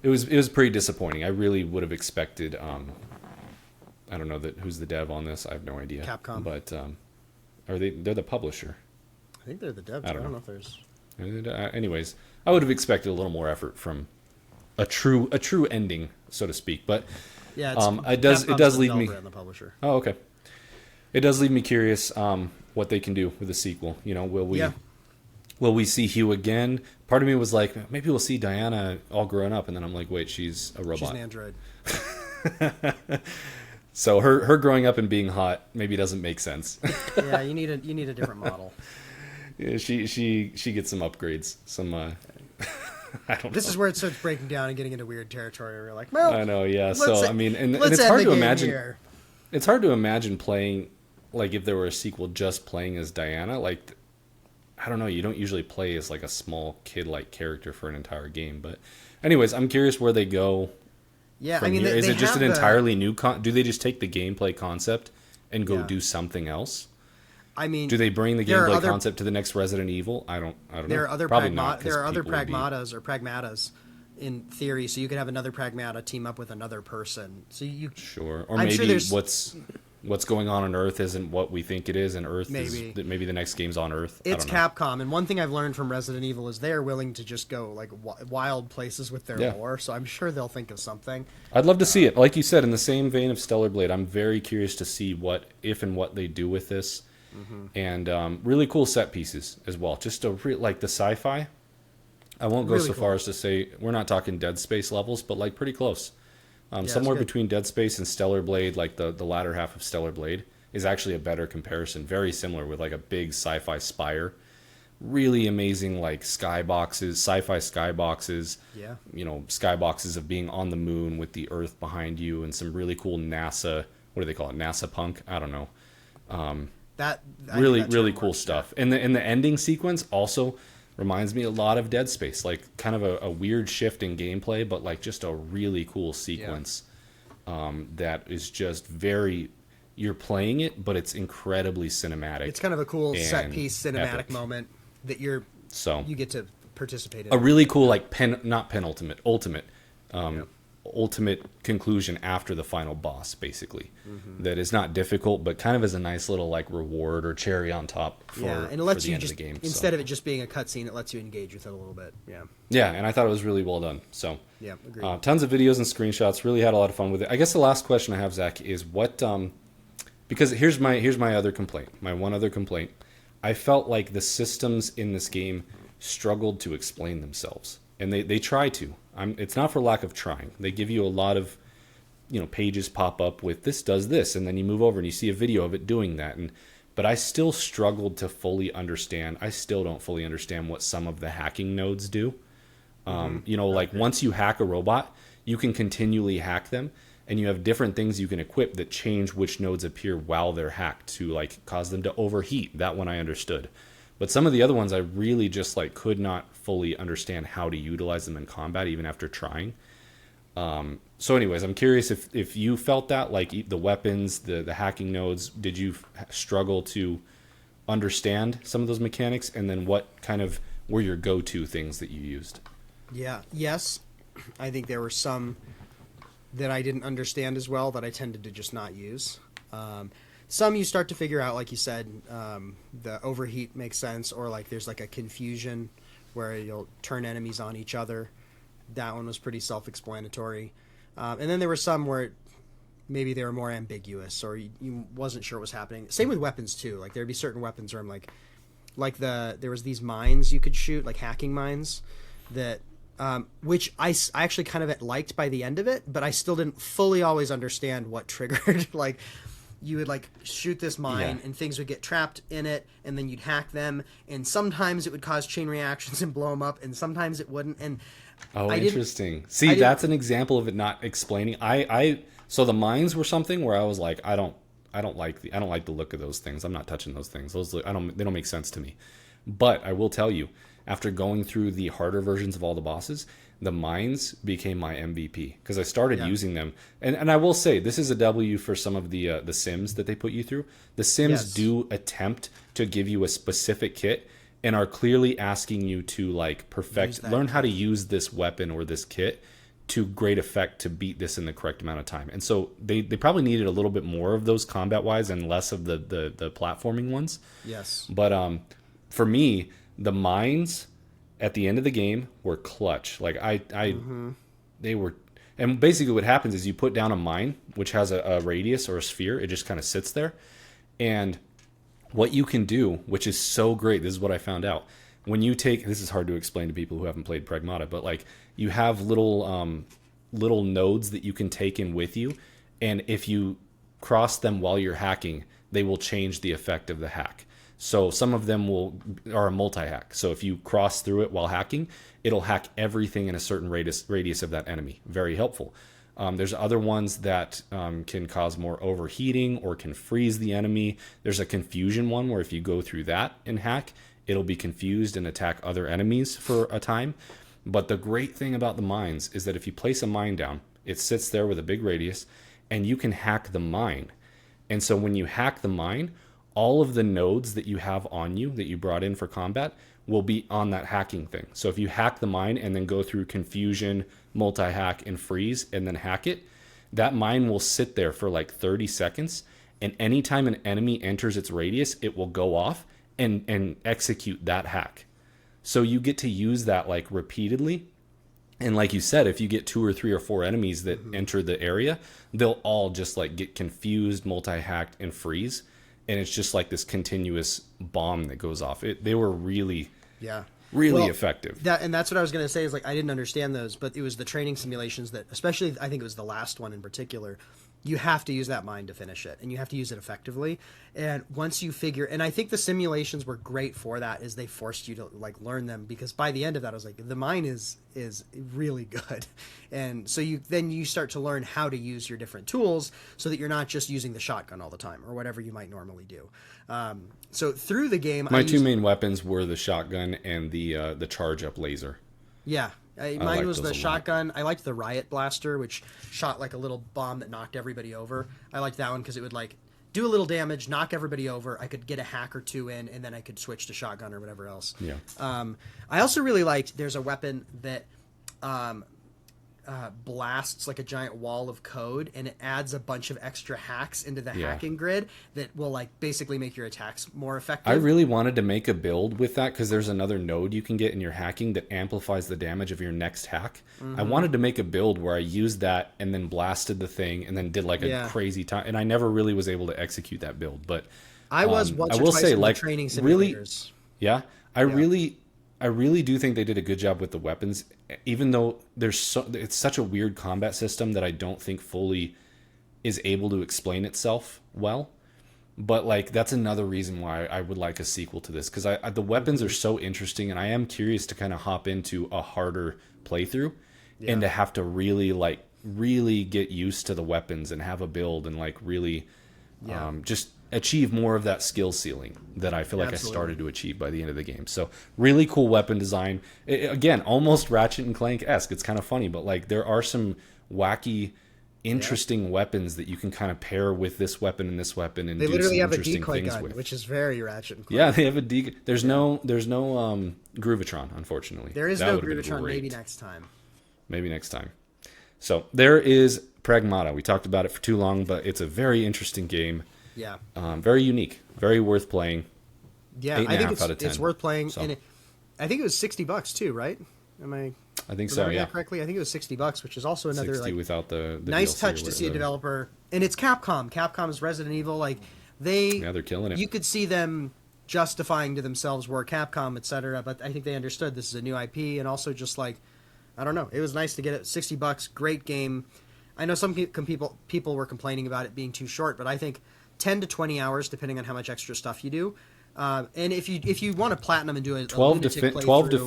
it was pretty disappointing. I really would have expected. I don't know who's the dev on this. I have no idea. Capcom. But they're the publisher. I think they're the devs. I don't I don't know. know if there's. Anyways, I would have expected a little more effort from a true ending, so to speak. But Yeah, it does Capcom's the leave me. developer and the publisher. Oh, okay. It does leave me curious what they can do with the sequel. You know, will we see Hugh again? Part of me was like, maybe we'll see Diana all grown up, and then I'm like, wait, she's a robot. She's an android. So her growing up and being hot maybe doesn't make sense. Yeah, you need a different model. Yeah, she gets some upgrades. Some I don't This know. is where it starts breaking down and getting into weird territory. Where you're like, well, I know, yeah. let's So e- I mean, and let's it's end hard the to game imagine. here. It's hard to imagine playing, like, if there were a sequel just playing as Diana. Like, I don't know, you don't usually play as like a small kid-like character for an entire game. But anyways, I'm curious where they go Yeah, from I mean, here. Is they it just have an the- entirely new do they just take the gameplay concept and go Yeah. do something else? I mean, Do they bring the there are gameplay other- concept to the next Resident Evil? I don't know. There are other Probably not, 'cause there are other people would be- pragmatas or pragmatas in theory, so you could have another Pragmata team up with another person. So you Sure. Or I'm sure maybe there's- what's going on Earth isn't what we think it is, and Earth Maybe. maybe the next game's on Earth. It's I don't know. Capcom, and one thing I've learned from Resident Evil is they're willing to just go like wild places with their Yeah. lore. So I'm sure they'll think of something. I'd love to see it. Like you said, in the same vein of Stellar Blade, I'm very curious to see what they do with this. And really cool set pieces as well. Just like the sci-fi. I won't go Really so cool. far as to say we're not talking Dead Space levels, but like pretty close. it's Somewhere good. between Dead Space and Stellar Blade, like the latter half of Stellar Blade, is actually a better comparison. Very similar with like a big sci-fi spire. Really amazing like skyboxes, sci-fi skyboxes. Yeah. Skyboxes of being on the moon with the Earth behind you, and some really cool NASA. What do they call it? NASA punk? I don't know. That I knew Really that term really cool worked. stuff. And the ending sequence also reminds me a lot of Dead Space, like kind of a weird shift in gameplay, but like just a really cool sequence that is just very, you're playing it, but it's incredibly cinematic. It's kind of a cool set and piece cinematic epic. moment that you get to participate in. A really cool like ultimate conclusion after the final boss, basically. That is not difficult, but kind of as a nice little like reward or cherry on top for, Yeah, and it lets for the you end just of the game. instead of it just being a cutscene, it lets you engage with it a little bit. Yeah, Yeah, and I thought it was really well done. So yeah, agreed. tons of videos and screenshots. Really had a lot of fun with it. I guess the last question I have, Zach, is what because here's my other complaint. My one other complaint. I felt like the systems in this game struggled to explain themselves, and they try to. It's not for lack of trying. They give you a lot of pages pop up with this does this, and then you move over and you see a video of it doing that. But I still struggled to fully understand. I still don't fully understand what some of the hacking nodes do. Like once you hack a robot, you can continually hack them, and you have different things you can equip that change which nodes appear while they're hacked to like cause them to overheat. That one I understood. But some of the other ones I really just like could not fully understand how to utilize them in combat, even after trying. So anyways, I'm curious if you felt that, like the weapons, the hacking nodes, did you struggle to understand some of those mechanics? And then what kind of were your go-to things that you used? Yeah. Yes, I think there were some that I didn't understand as well that I tended to just not use. Some you start to figure out, like you said, the overheat makes sense, or like there's like a confusion where you'll turn enemies on each other. That one was pretty self-explanatory. And then there were some where maybe they were more ambiguous, or you wasn't sure what was happening. Same with weapons too. Like there'd be certain weapons where I'm like there was these mines you could shoot, like hacking mines, that which I actually kind of liked by the end of it, but I still didn't fully always understand what triggered. Like you would like shoot this mine and things would get trapped in it, and then you'd hack them, and sometimes it would cause chain reactions and blow them up, and sometimes it wouldn't. And Interesting. See, that's an example of it not explaining. So the mines were something where I was like, I don't like the look of those things. I'm not touching those things. They don't make sense to me. But I will tell you, after going through the harder versions of all the bosses, the mines became my MVP because I started using them. And I will say, this is a W for some of the sims that they put you through. The sims do attempt to give you a specific kit and are clearly asking you to like learn how to use this weapon or this kit to great effect to beat this in the correct amount of time. And so they probably needed a little bit more of those combat wise and less of the platforming ones. Yes. But for me, the mines at the end of the game were clutch. Like they were, and basically what happens is you put down a mine which has a radius or a sphere. It just kind of sits there, and what you can do, which is so great, this is what I found out. When you take, this is hard to explain to people who haven't played Pragmata, but like you have little nodes that you can take in with you, and if you cross them while you're hacking, they will change the effect of the hack. So some of them are a multi-hack. So if you cross through it while hacking, it'll hack everything in a certain radius of that enemy. Very helpful. There's other ones that can cause more overheating or can freeze the enemy. There's a confusion one where if you go through that and hack, it'll be confused and attack other enemies for a time. But the great thing about the mines is that if you place a mine down, it sits there with a big radius, and you can hack the mine. And so when you hack the mine, all of the nodes that you have on you that you brought in for combat will be on that hacking thing. So if you hack the mine and then go through confusion, multi-hack, and freeze, and then hack it, that mine will sit there for like 30 seconds. And anytime an enemy enters its radius, it will go off and execute that hack. So you get to use that like repeatedly. And like you said, if you get 2 or 3 or 4 enemies that enter the area, they'll all just like get confused, multi-hacked, and freeze. And it's just like this continuous bomb that goes off. They were really, really effective. And that's what I was going to say is like I didn't understand those, but it was the training simulations that, especially I think it was the last one in particular, you have to use that mine to finish it, and you have to use it effectively. And once you figure, and I think the simulations were great for that, is they forced you to like learn them, because by the end of that I was like, the mine is really good. And so you start to learn how to use your different tools so that you're not just using the shotgun all the time or whatever you might normally do. So through the game, my two main weapons were the shotgun and the charge up laser. Yeah. Mine was the shotgun. I liked the riot blaster, which shot like a little bomb that knocked everybody over. I liked that one because it would like do a little damage, knock everybody over. I could get a hack or 2 in, and then I could switch to shotgun or whatever else. Yeah. I also really liked, there's a weapon that blasts like a giant wall of code, and it adds a bunch of extra hacks into the hacking grid that will like basically make your attacks more effective. I really wanted to make a build with that because there's another node you can get in your hacking that amplifies the damage of your next hack. I wanted to make a build where I used that and then blasted the thing and then did like a crazy time, and I never really was able to execute that build. But I was once or twice in the training simulators. I really do think they did a good job with the weapons, even though it's such a weird combat system that I don't think fully is able to explain itself well. But like that's another reason why I would like a sequel to this, because the weapons are so interesting, and I am curious to kind of hop into a harder playthrough and to have to really get used to the weapons and have a build and like really just achieve more of that skill ceiling that I feel like I started to achieve by the end of the game. So really cool weapon design. Again, almost Ratchet and Clank-esque. It's kind of funny, but like there are some wacky, interesting weapons that you can kind of pair with this weapon and this weapon, and they do literally some have a interesting decoy things gun, with. which is very Ratchet and Clank. Yeah, they have a decoy. There's no Groovatron, unfortunately. There is no Groovatron. Maybe next time. Maybe next time. So there is Pragmata. We talked about it for too long, but it's a very interesting game. Yeah. Very unique. Very worth playing. Yeah, I think it's worth playing. So. And I think it was $60 too, right? I think so, yeah. Correctly? I think it was $60, which is also another 60 without the nice DLC touch to see a developer. And it's Capcom. Capcom's Resident Evil. Like they're killing it. You could see them justifying to themselves we're Capcom, etc. But I think they understood this is a new IP, and also just like I don't know, it was nice to get it. $60, great game. I know some people were complaining about it being too short, but I think 10 to 20 hours, depending on how much extra stuff you do. And if you want to platinum and do a 12 to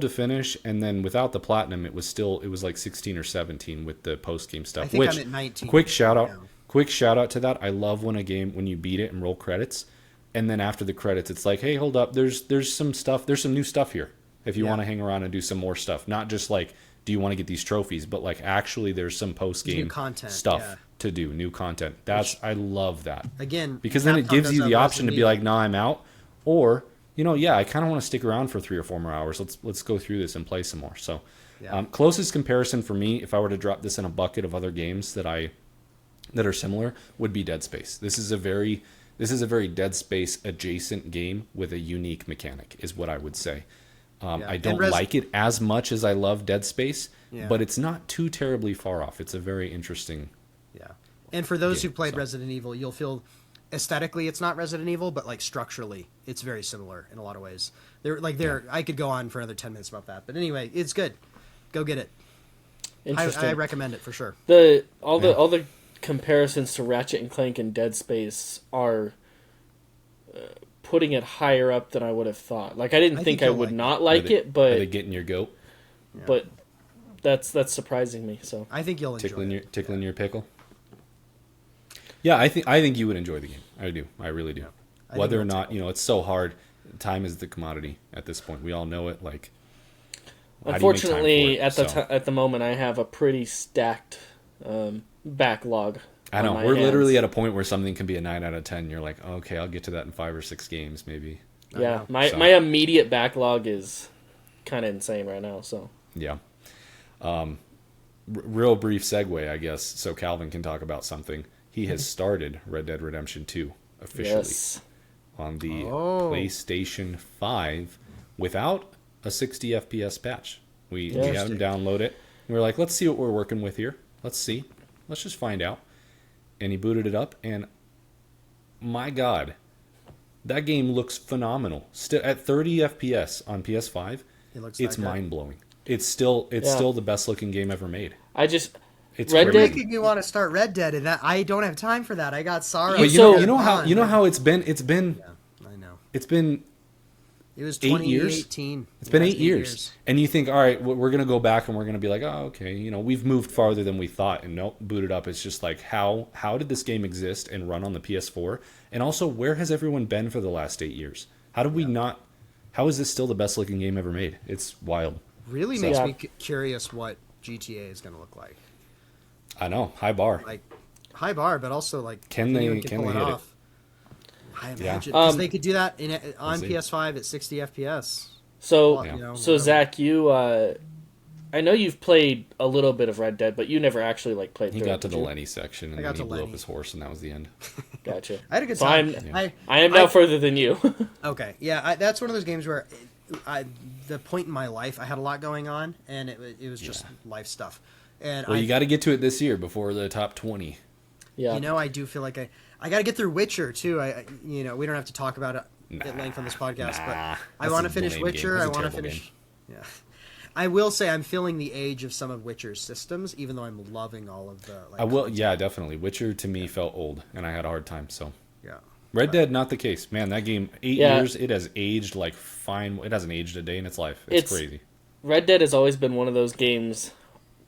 finish, and then without the platinum, it was like 16 or 17 with the post game stuff. I think I'm at 19. Quick shout out to that. I love when you beat it and roll credits, and then after the credits, it's like, hey, hold up, there's some stuff, there's some new stuff here. If you want to hang around and do some more stuff, not just like, do you want to get these trophies, but like actually, there's some post game stuff. To do new content. I love that. Again, because then it gives you the option to be like, nah, I'm out, or I kind of want to stick around for 3 or 4 more hours. Let's go through this and play some more. So, closest comparison for me, if I were to drop this in a bucket of other games that are similar, would be Dead Space. This is a very Dead Space adjacent game with a unique mechanic, is what I would say. I don't like it as much as I love Dead Space, but it's not too terribly far off. It's a very interesting. Yeah, and for those who played Resident Evil, you'll feel aesthetically it's not Resident Evil, but like structurally it's very similar in a lot of ways. I could go on for another 10 minutes about that, but anyway, it's good. Go get it. I recommend it for sure. All the comparisons to Ratchet and Clank and Dead Space are putting it higher up than I would have thought. Like I didn't think I would not like it, but are they getting your goat? Yeah. But that's surprising me. So I think you'll enjoy it. Tickling your pickle. Yeah, I think you would enjoy the game. I do. I really do. Yeah. Whether or not, it's so hard. Time is the commodity at this point. We all know it. Like, unfortunately, at the moment, I have a pretty stacked backlog I know. my We're literally hands. at a point where something can be a 9 out of 10. You're like, okay, I'll get to that in 5 or 6 games, maybe. Yeah, know. my So- my immediate backlog is kind of insane right now. So Yeah. Real brief segue, I guess, so Calvin can talk about something. He has started Red Dead Redemption 2 officially yes, on the Oh. PlayStation 5 without a 60 FPS patch. We Yeah. had him download it. We were like, let's see what we're working with here. Let's see. Let's just find out. And he booted it up, and my God, that game looks phenomenal. Still at 30 FPS on PS5, It looks it's that good. mind blowing. It's still Yeah. the best looking game ever made. I just It's Red crazy. Dead- Making me want to start Red Dead, and that I don't have time for that. I got Sorrow. But So- you know how it's been. Yeah, I know. It's been It was 8 years? 2018. It's been Yeah, 8 years. And you think, all right, we're going to go back and we're going to be like, oh, okay, we've moved farther than we thought. And nope, booted up. It's just like, how did this game exist and run on the PS4? And also, where has everyone been for the last 8 years? How did we not? How is this still the best looking game ever made? It's wild. Really So- makes Yeah. me curious what GTA is going to look like. I know, high bar. Like high bar, but also like Can they- anyone can pull they it hit it? off. I Yeah. imagine because Um, they could do that on see. PS5 at 60 FPS. so You know, so whatever. Zach, you I know you've played a little bit of Red Dead, but you never actually like played. He through got it, to did the you? Lenny section and I then got he to blew up Lenny. his horse and that was the end. Gotcha. I had a good So time. I am now further than you. Okay, yeah, that's one of those games where the point in my life I had a lot going on, and it was just life stuff. And Well, you got to get to it this year before the top 20. Yeah. I do feel like I got to get through Witcher too. We don't have to talk about it at length on this podcast, but I That's want a to finish lame Witcher. game. I That's a want to terrible finish. Yeah, I will say I'm feeling the age of some of Witcher's systems, even though I'm loving all of the. Like, I will, content. yeah, definitely. Witcher to me felt old and I had a hard time, so. Yeah. Red Dead, not the case. Man, that game, 8 Yeah. years, it has aged like fine. It hasn't aged a day in its life. It's crazy. Red Dead has always been one of those games,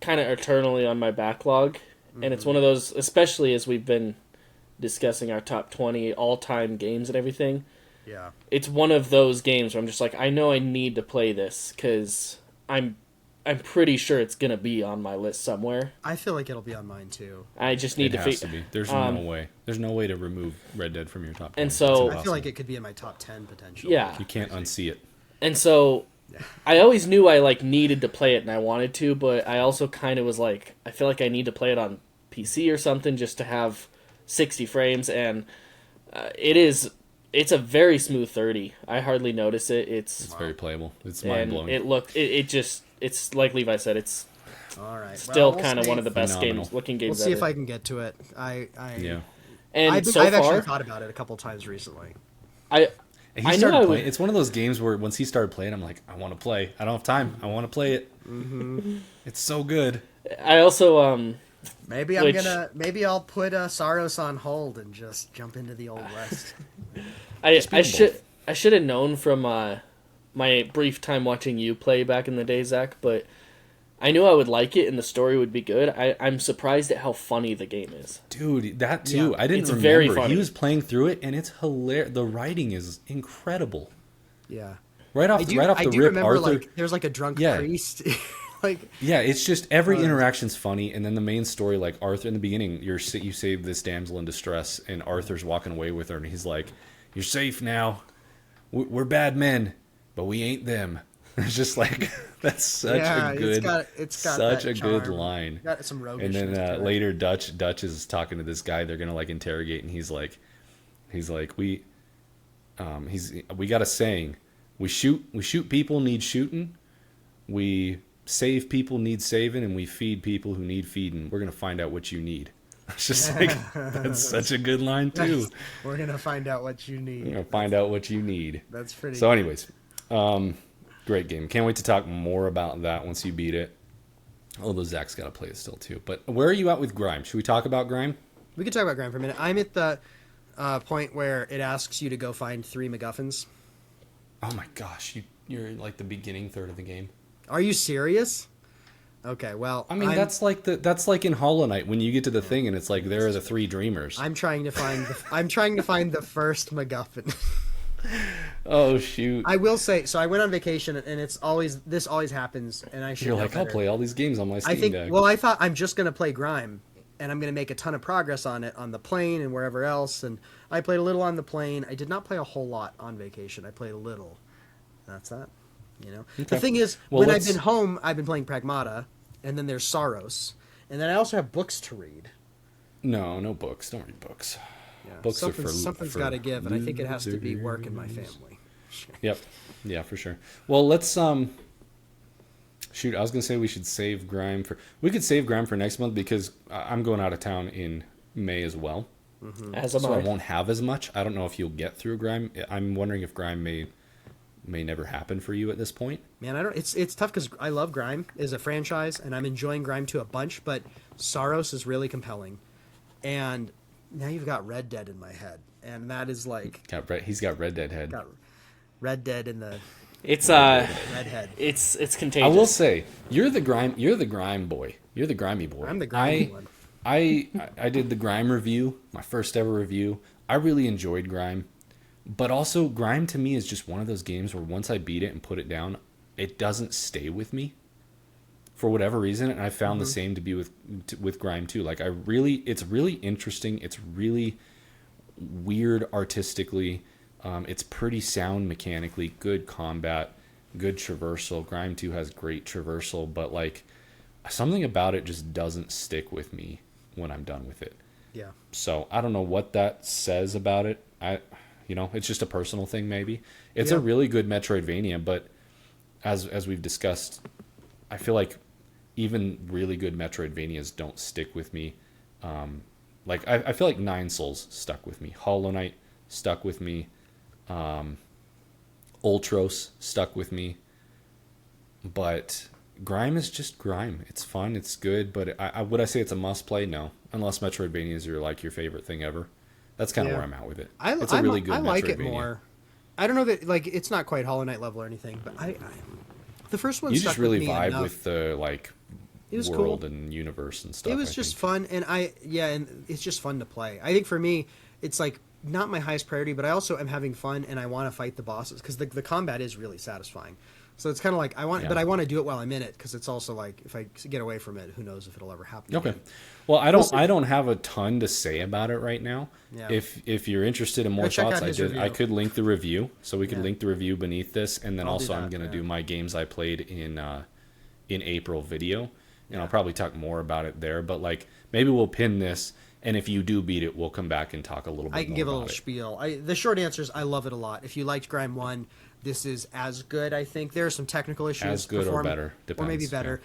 kind of eternally on my backlog, and it's one of those, especially as we've been discussing our top 20 all-time games and everything. Yeah. It's one of those games where I'm just like, I know I need to play this because I'm pretty sure it's gonna be on my list somewhere. I feel like it'll be on mine too. I just need It to has to figure. be. There's um, no way. There's no way to remove Red Dead from your top 20. And so- It's I feel impossible. like it could be in my top 10 potentially. Yeah, You can't unsee it. and so I always knew I like needed to play it and I wanted to, but I also kind of was like, I feel like I need to play it on PC or something just to have 60 frames, and it's a very smooth 30. I hardly notice it. It's very playable. It's mind and blowing. it's like Levi said, it's All right. still Well, we'll kind of see. one of the best Phenomenal. looking We'll games see ever. if I can get to it. Yeah. And I've so actually far, thought about it a couple times recently. I And I he knew started I would- playing. It's one of those games where once he started playing, I'm like, I want to play. I don't have time. I want to play it. Mm-hmm. It's so good. also Maybe I'll put Saros on hold and just jump into the old west. I beat 'em should have known from my brief time watching you play back in the day, Zach, but I knew I would like it and the story would be good. I'm surprised at how funny the game is. Dude, that too. Yeah. I didn't It's remember. very funny. He was playing through it, and it's hilarious. The writing is incredible. Yeah. Right off I do the rip, remember Arthur. like there's like a drunk Yeah. priest. like Yeah, it's just every Uh, interaction's funny, and then the main story, like Arthur in the beginning, you save this damsel in distress, and Arthur's walking away with her, and he's like, "You're safe now. We're bad men, but we ain't them." It's just like that's such yeah, a good, it's got such that a good charm. line. Got some roguishness. And then to it. later, Dutch is talking to this guy. They're gonna like interrogate, and he's like, we got a saying: we shoot people need shooting, we save people need saving, and we feed people who need feeding. We're gonna find out what you need. It's just like that's such a good line too. We're gonna find out what you We're need. gonna find out what you need. That's pretty. So, anyways, great game. Can't wait to talk more about that once you beat it. Although Zach's got to play it still too. But where are you at with Grime? Should we talk about Grime? We could talk about Grime for a minute. I'm at the point where it asks you to go find 3 MacGuffins. Oh my gosh, you're in like the beginning third of the game. Are you serious? Okay, well, I mean, that's like in Hollow Knight when you get to the thing and it's like there are the 3 dreamers. I'm trying to find. I'm trying to find the first MacGuffin. Oh shoot! I will say. So I went on vacation, and this always happens, and I should. You're know like, I'll better. play all these games on my Steam I think. Deck. Well, I thought I'm just gonna play Grime, and I'm going to make a ton of progress on it on the plane and wherever else. And I played a little on the plane. I did not play a whole lot on vacation. I played a little. That's that. Okay. The thing is, Well, when I've let's- been home, I've been playing Pragmata, and then there's Saros, and then I also have books to read. No books. Don't read books. Books are Something's for got to give, and I think it has to be work in my family. Yep. Yeah, for sure. Well, let's shoot, I was gonna say we should save Grime for. We could save Grime for next month because I'm going out of town in May as well, As am so I I. won't have as much. I don't know if you'll get through Grime. I'm wondering if Grime may never happen for you at this point. Man, I don't. It's tough because I love Grime as a franchise, and I'm enjoying Grime 2 a bunch. But Saros is really compelling, and now you've got Red Dead in my head, and that is like He's got Red Dead head. got Red Dead in the It's redhead. it's I contagious. will say you're the grime boy. You're the grimy boy. I'm the grimy one. I did the Grime review, my first ever review. I really enjoyed Grime, but also Grime to me is just one of those games where once I beat it and put it down, it doesn't stay with me for whatever reason. And I found the same to be with Grime too. Like it's really interesting. It's really weird artistically. It's pretty sound mechanically, good combat, good traversal. Grime 2 has great traversal, but like something about it just doesn't stick with me when I'm done with it. Yeah. So I don't know what that says about it. It's just a personal thing maybe. It's a Yeah. really good Metroidvania, but as we've discussed, I feel like even really good Metroidvanias don't stick with me. I feel like Nine Souls stuck with me. Hollow Knight stuck with me. Ultros stuck with me. But Grime is just Grime. It's fun. It's good. But would I say it's a must play? No. Unless Metroidvanias are like your favorite thing ever. That's kind of Yeah. where I'm at with it. I It's a really good I like it Metroidvania. more. I don't know that like it's not quite Hollow Knight level or anything, but I the first one You stuck just really with me vibe enough. with the like It was world cool. and universe and stuff. It was I just think. fun, and and it's just fun to play. I think for me, it's like not my highest priority, but I also am having fun, and I want to fight the bosses because the combat is really satisfying. So it's kind of like Yeah. but I want to do it while I'm in it because it's also like if I get away from it, who knows if it'll ever happen. Okay. again. Well, I We'll see. don't have a ton to say about it right now. Yeah. If you're interested in more Go check thoughts, out his I review. could link the review, so we could Yeah. link the review beneath this, and then I'll do also I'm that, gonna yeah. do my games I played in April video, and Yeah. I'll probably talk more about it there. But like maybe we'll pin this, and if you do beat it, we'll come back and talk a little bit. I can more give a about little it. spiel. The short answer is I love it a lot. If you liked Grime 1, this is as good, I think. There are some technical issues. As good or better, Or maybe depends, better.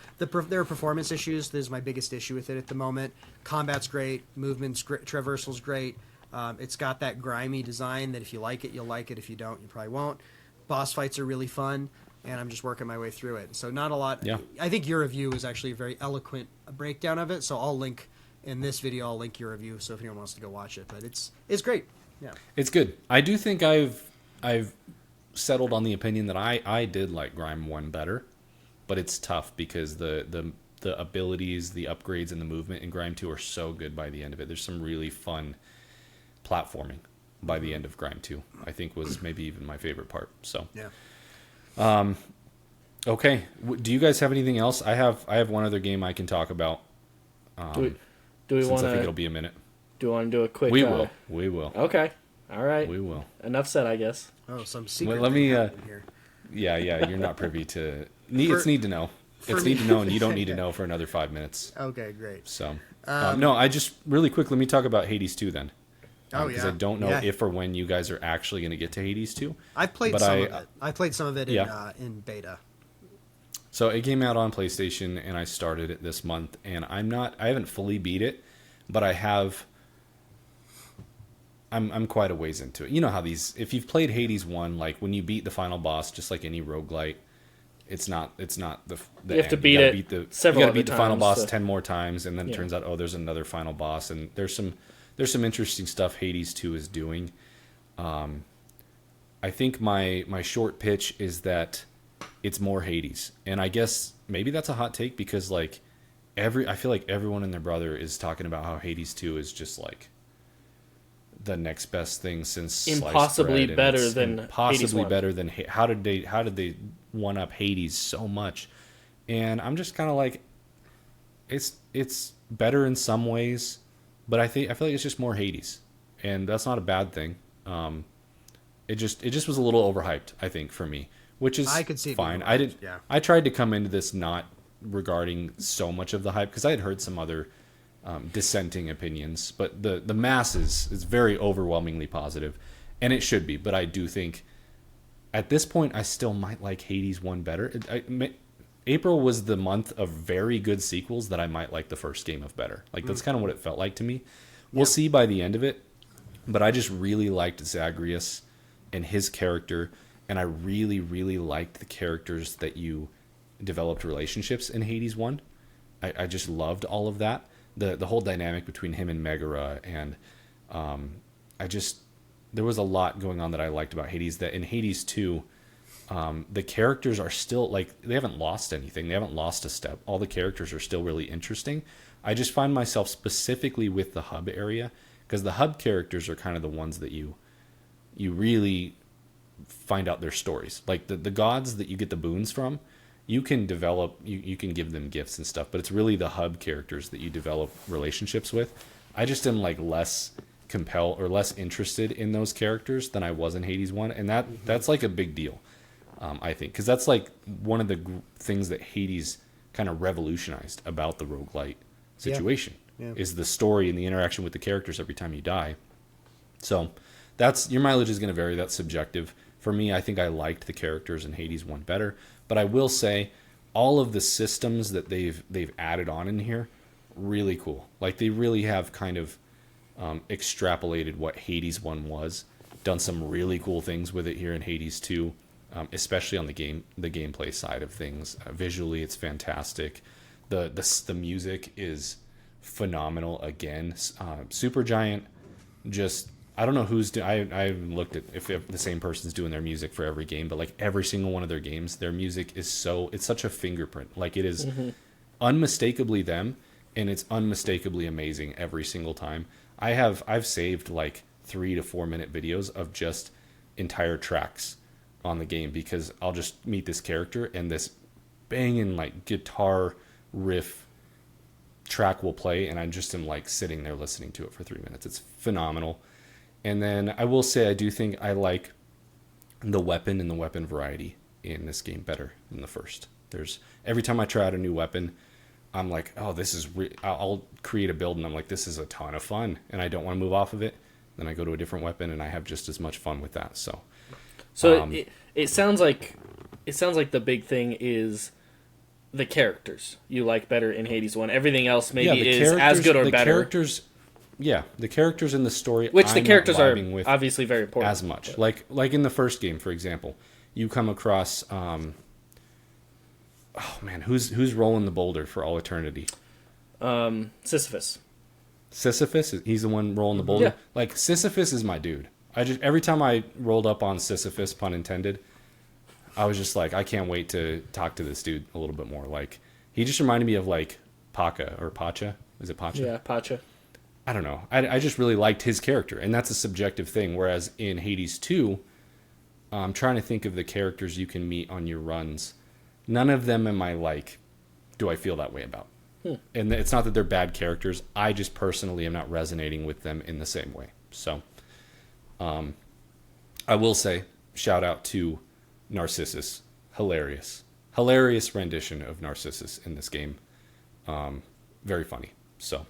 There are performance issues. This is my biggest issue with it at the moment. Combat's great. Movement's great. Traversal's great. It's got that grimy design that if you like it, you'll like it. If you don't, you probably won't. Boss fights are really fun, and I'm just working my way through it. So not a lot. Yeah. I think your review is actually a very eloquent breakdown of it. So I'll link in this video. I'll link your review so if anyone wants to go watch it. But it's great. Yeah. It's good. I do think I've settled on the opinion that I did like Grime 1 better, but it's tough because the abilities, the upgrades, and the movement in Grime 2 are so good by the end of it. There's some really fun platforming by the end of Grime 2. I think was maybe even my favorite part. So Yeah. okay, do you guys have anything else? I have one other game I can talk about. Do we Since want I think it'll to be a minute. do a quick? We will. Okay. All right. We will. Enough said, I guess. Oh, some secret. let thing me, happening here. Yeah. You're not privy to. For- It's need to know. for It's me- need to know, and you don't need to know for another 5 minutes. Okay, great. So, no, I just really quick. Let me talk about Hades 2 then. Oh, Because yeah. I don't know Yeah. if or when you guys are actually going to get to Hades 2. I've played but some of it. I played some of it Yeah. in beta. So it came out on PlayStation, and I started it this month, and I haven't fully beat it, but I have. I'm quite a ways into it. You know how if you've played Hades 1, like when you beat the final boss, just like any roguelite, it's not the You have to end. beat gotta it beat the several you gotta other beat the final times boss to- 10 more times, and then it Yeah. turns out, oh, there's another final boss, and there's some interesting stuff Hades 2 is doing. I think my short pitch is that it's more Hades, and I guess maybe that's a hot take because like I feel like everyone and their brother is talking about how Hades 2 is just like the next best thing since sliced Impossibly bread, and better it's than impossibly Hades 1. better than how did they one up Hades so much? And I'm just kind of like it's better in some ways, but I feel like it's just more Hades, and that's not a bad thing. It just was a little overhyped, I think, for me, which is I could see it fine. being I did. overhyped, yeah. I tried to come into this not regarding so much of the hype because I had heard some other dissenting opinions, but the masses is very overwhelmingly positive, and it should be. But I do think at this point I still might like Hades 1 better. April was the month of very good sequels that I might like the first game of better. Like that's kind of what it felt like to me. We'll see by the end of it, but I just really liked Zagreus and his character, and I really, really liked the characters that you developed relationships in Hades 1. I just loved all of that. The whole dynamic between him and Megara, and there was a lot going on that I liked about Hades, that in Hades 2, the characters are still, like, they haven't lost anything. They haven't lost a step. All the characters are still really interesting. I just find myself specifically with the hub area, because the hub characters are kind of the ones that you really find out their stories. Like the gods that you get the boons from, you can develop, you can give them gifts and stuff, but it's really the hub characters that you develop relationships with. I just am like less compelled or less interested in those characters than I was in Hades 1, and that's like a big deal, I think, because that's like one of the things that Hades kind of revolutionized about the roguelite situation. Yeah. Is the story and the interaction with the characters every time you die. So that's, your mileage is going to vary. That's subjective. For me, I think I liked the characters in Hades 1 better, but I will say all of the systems that they've added on in here, really cool. Like they really have kind of extrapolated what Hades 1 was, done some really cool things with it here in Hades 2, especially on the gameplay side of things. Visually, it's fantastic. The music is phenomenal again. Supergiant, just, I don't know who's doing. I haven't looked at if the same person's doing their music for every game, but like every single one of their games, their music is it's such a fingerprint. Like it is unmistakably them, and it's unmistakably amazing every single time. I've saved like 3 to 4 minute videos of just entire tracks on the game, because I'll just meet this character and this banging like guitar riff track will play, and I just am like sitting there listening to it for 3 minutes. It's phenomenal. And then I will say I do think I like the weapon and the weapon variety in this game better than the first. There's, every time I try out a new weapon, I'm like, oh, this is I'll create a build and I'm like, this is a ton of fun, and I don't want to move off of it. Then I go to a different weapon and I have just as much fun with that. So it sounds like the big thing is the characters you like better in Hades 1. Everything else maybe is as good or better. The characters in the story, which the I'm characters not are vibing with obviously very important. as much. Like in the first game, for example, you come across oh man, who's rolling the boulder for all eternity? Sisyphus. Sisyphus, he's the one rolling the boulder. Yeah. Like Sisyphus is my dude. Every time I rolled up on Sisyphus, pun intended, I was just like, I can't wait to talk to this dude a little bit more. Like, he just reminded me of like Pacha. Is it Pacha? Yeah, Pacha. I don't know. I just really liked his character, and that's a subjective thing. Whereas in Hades 2, I'm trying to think of the characters you can meet on your runs. None of them am I like, do I feel that way about? And it's not that they're bad characters. I just personally am not resonating with them in the same way. So, I will say, shout out to Narcissus. Hilarious rendition of Narcissus in this game. Very funny. So,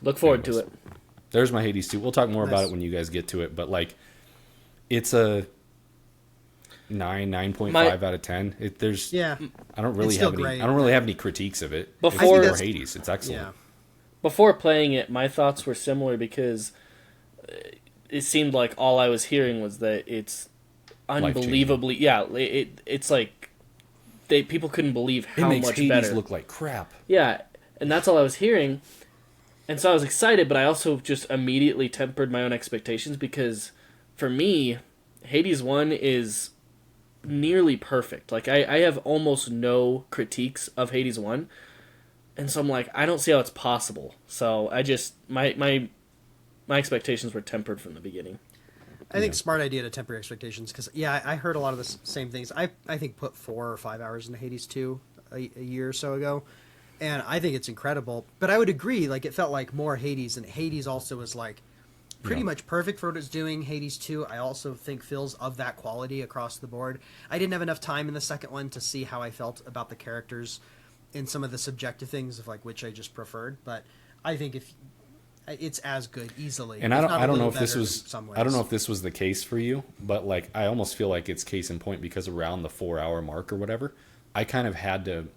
look forward to it. There's my Hades 2. We'll talk more about Nice. it when you guys get to it, but like, it's a 9.5 out of 10. I don't really It's still have any. great. I don't really have any critiques of it. Before- It's Hades, it's excellent. Yeah. Before playing it, my thoughts were similar because it seemed like all I was hearing was that it's unbelievably, it's like people couldn't believe It how makes much Hades better. look like crap. Yeah, and that's all I was hearing. And so I was excited, but I also just immediately tempered my own expectations because for me, Hades 1 is nearly perfect. Like, I have almost no critiques of Hades 1. And so I'm like, I don't see how it's possible. So I just, my expectations were tempered from the beginning. I think smart idea to temper expectations because I heard a lot of the same things. I think put 4 or 5 hours into Hades 2 a year or so ago, and I think it's incredible. But I would agree, like it felt like more Hades, and Hades also was like pretty Yeah. much perfect for what it's doing. Hades 2, I also think feels of that quality across the board. I didn't have enough time in the second one to see how I felt about the characters and some of the subjective things of like which I just preferred, but I think if it's as good easily. And if I not don't a I don't know little if this better was in some I don't know ways. if this was the case for you, but like I almost feel like it's case in point because around the 4 hour mark or whatever, I kind of had to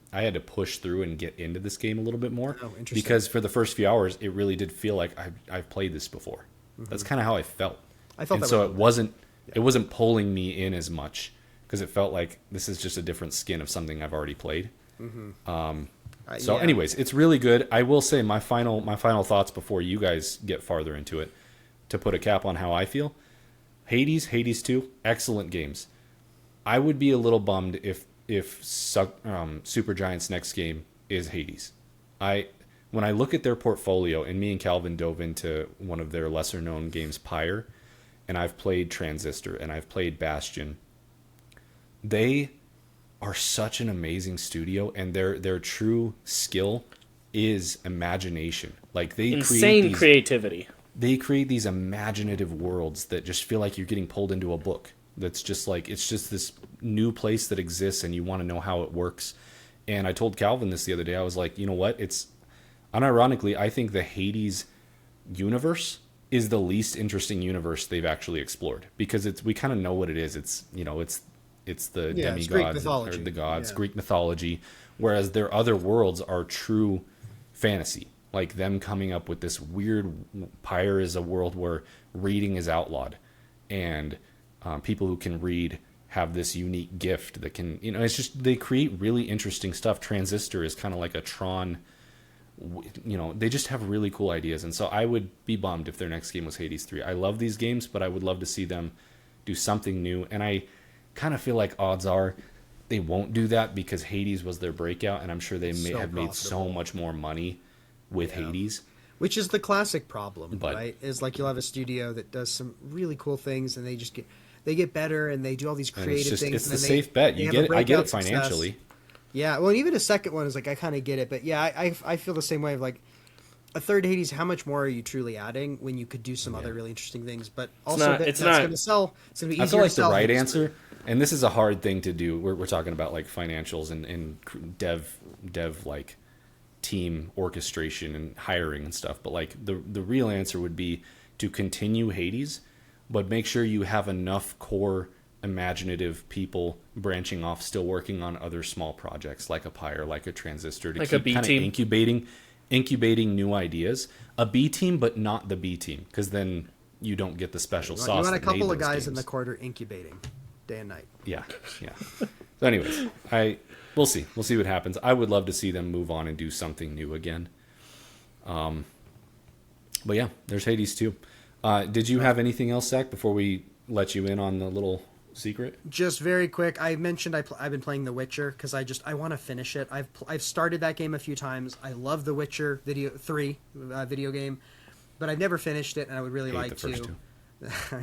push through and get into this game a little bit more Oh, interesting. because for the first few hours it really did feel like I've played this before. That's kind of how I felt. I felt and that so way a it little bit. wasn't pulling me in as much because it felt like this is just a different skin of something I've already played. So, Yeah. anyways, it's really good. I will say my final thoughts before you guys get farther into it, to put a cap on how I feel. Hades 2, excellent games. I would be a little bummed if Supergiant's next game is Hades. When I look at their portfolio, and me and Calvin dove into one of their lesser known games, Pyre, and I've played Transistor and I've played Bastion. They are such an amazing studio, and their true skill is imagination. Like Insane creativity. they create these imaginative worlds that just feel like you're getting pulled into a book. That's just like it's just this new place that exists, and you want to know how it works. And I told Calvin this the other day. I was like, you know what? It's unironically, I think the Hades universe is the least interesting universe they've actually explored because we kind of know what it is. It's it's the Yeah, it's Greek demigods or mythology. the gods, Yeah. Greek mythology, whereas their other worlds are true fantasy. Like them coming up with this weird Pyre is a world where reading is outlawed, and people who can read have this unique gift that can, it's just they create really interesting stuff. Transistor is kind of like a Tron. They just have really cool ideas, and so I would be bummed if their next game was Hades 3. I love these games, but I would love to see them do something new, and I kind of feel like odds are they won't do that because Hades was their breakout, and I'm sure they may So have made so profitable. much more money with Yeah. Hades. Which is the classic problem, But- right? Is like you'll have a studio that does some really cool things, and they get better, and they do all these And creative it's things. the and then safe bet. they You have get a it. I get breakout it success. financially. Yeah, well, and even a second one is like I kind of get it, but yeah, I feel the same way. Of like a third Hades, how much more are you truly adding when you could do some other really interesting things? But also that's going to sell. It's going to be easier. I feel like to the sell right Hades answer, and this is a hard thing to do. We're talking about like financials and dev like team orchestration and hiring and stuff. But like the real answer would be to continue Hades, but make sure you have enough core imaginative people branching off, still working on other small projects like a Pyre, like a Transistor, to Like a keep B kind of team. incubating new ideas. A B team, but not the B team, because then you don't get the special You sauce. want a that made couple of those guys in games. the quarter incubating, day and night. Yeah. So, anyways, we'll see. We'll see what happens. I would love to see them move on and do something new again. But yeah, there's Hades 2. Did you have anything else, Zach, before we let you in on the little secret? Just very quick, I mentioned I've been playing The Witcher because I want to finish it. I've started that game a few times. I love The Witcher video game, but I've never finished it, and I would really Hate like the first to. two.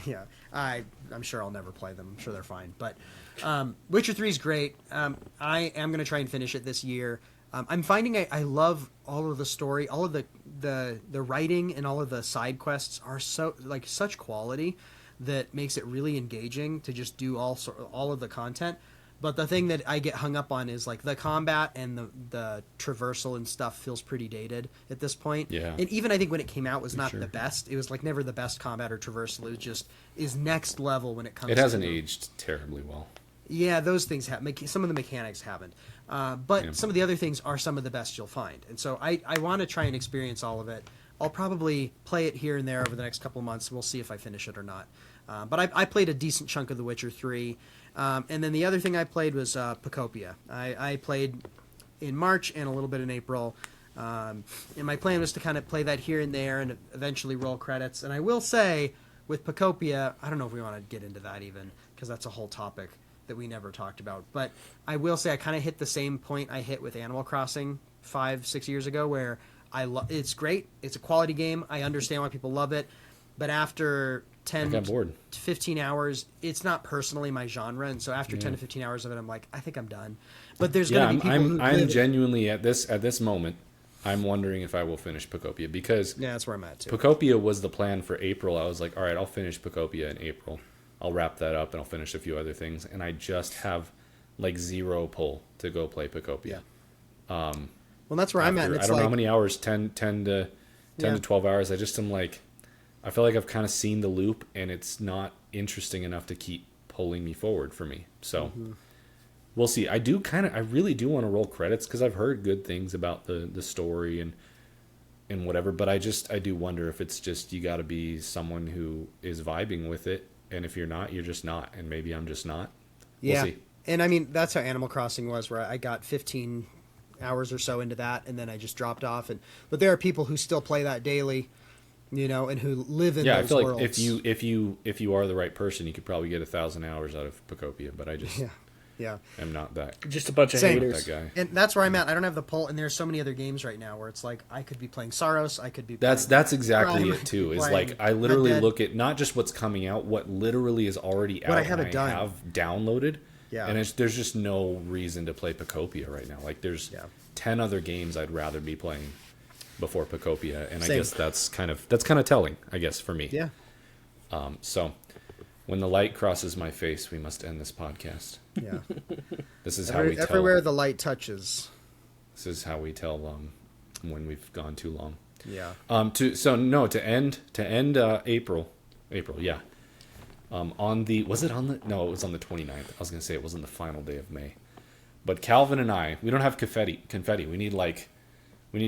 Yeah, I'm sure I'll never play them. I'm sure they're fine. But Witcher 3 is great. I am going to try and finish it this year. I'm finding I love all of the story, all of the writing, and all of the side quests are so like such quality that makes it really engaging to just do all of the content. But the thing that I get hung up on is like the combat and the traversal and stuff feels pretty dated at this point. Yeah. And even I think when it came out was not sure. the best. It was like never the best combat or traversal. It was just is next level when it comes. It hasn't to aged terribly well. Yeah, those things have some of the mechanics haven't, but Yeah. some of the other things are some of the best you'll find. And so I want to try and experience all of it. I'll probably play it here and there over the next couple of months. We'll see if I finish it or not. But I played a decent chunk of The Witcher 3. And then the other thing I played was Pacopia. I played in March and a little bit in April. And my plan was to kind of play that here and there and eventually roll credits. And I will say, with Pacopia, I don't know if we want to get into that even, because that's a whole topic that we never talked about. But I will say I kind of hit the same point I hit with Animal Crossing 5-6 years ago, where it's great. It's a quality game. I understand why people love it. But after 10 got bored. to 15 hours, it's not personally my genre, and so after 10 to 15 hours of it, I'm like, I think I'm done. But there's Yeah, going to be people who I'm live it. genuinely at this moment, I'm wondering if I will finish Pocopia because Yeah, that's where I'm at too. Pocopia was the plan for April. I was like, all right, I'll finish Pocopia in April. I'll wrap that up and I'll finish a few other things, and I just have like zero pull to go play Pocopia. Well, that's where I'm at. And I it's don't know like, how many hours, 10 to Yeah. 12 hours. I just am like, I feel like I've kind of seen the loop, and it's not interesting enough to keep pulling me forward for me. So we'll see. I really do want to roll credits because I've heard good things about the story and whatever. But I do wonder if it's just you got to be someone who is vibing with it, and if you're not, you're just not. And maybe I'm just not. yeah. We'll see. And I mean, that's how Animal Crossing was, where I got 15 hours or so into that, and then I just dropped off. But there are people who still play that daily, and who live in Yeah, I those feel worlds. like if you are the right person, you could probably get 1,000 hours out of Pocopia. But I just Yeah. am not that Just a bunch of Same. haters. that guy. And that's where I'm at. I don't have the pull, and there's so many other games right now where it's like I could be playing Saros, I could be That's playing exactly Realm, it too. Is playing like I literally Red Dead. look at not just what's coming out, what literally is already out. What I haven't and done. have downloaded. Yeah. and there's just no reason to play Pocopia right now. Like there's 10 other games I'd rather be playing before Pocopia, and I Same. guess that's kind of telling. I guess for me. Yeah. So when the light crosses my face, we must end this podcast. Yeah. This is how we tell. Everywhere the light touches. This is how we tell when we've gone too long. Yeah. To end April, yeah. It was on the 29th. I was going to say it wasn't the final day of May. But Calvin and I, we don't have confetti. We need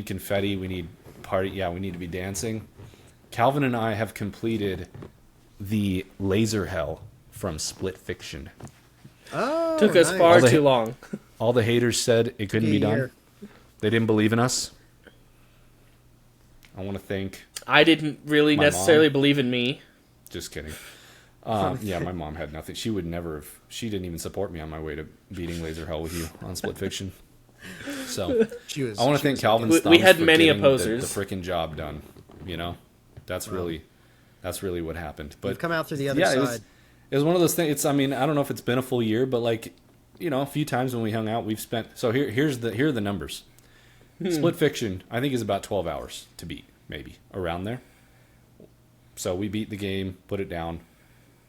confetti, we need party. Yeah, we need to be dancing. Calvin and I have completed the laser hell from Split Fiction. Oh, Took us nice. far All the- too long. All the haters said it couldn't be done. Here. They didn't believe in us. I want to thank. I didn't really My necessarily mom. believe in me. Just kidding. Yeah, my mom had nothing. She would never have. She didn't even support me on my way to beating Laser Hell with you on Split Fiction. So She was. I want to she thank was Calvin. We Stumps had for many getting opposers. The freaking job done. That's really what happened. But You've come out through the other yeah, side. it was one of those things. I mean, I don't know if it's been a full year, but like, a few times when we hung out, we've spent. So here are the numbers. Split Fiction, I think, is about 12 hours to beat, maybe around there. So we beat the game, put it down,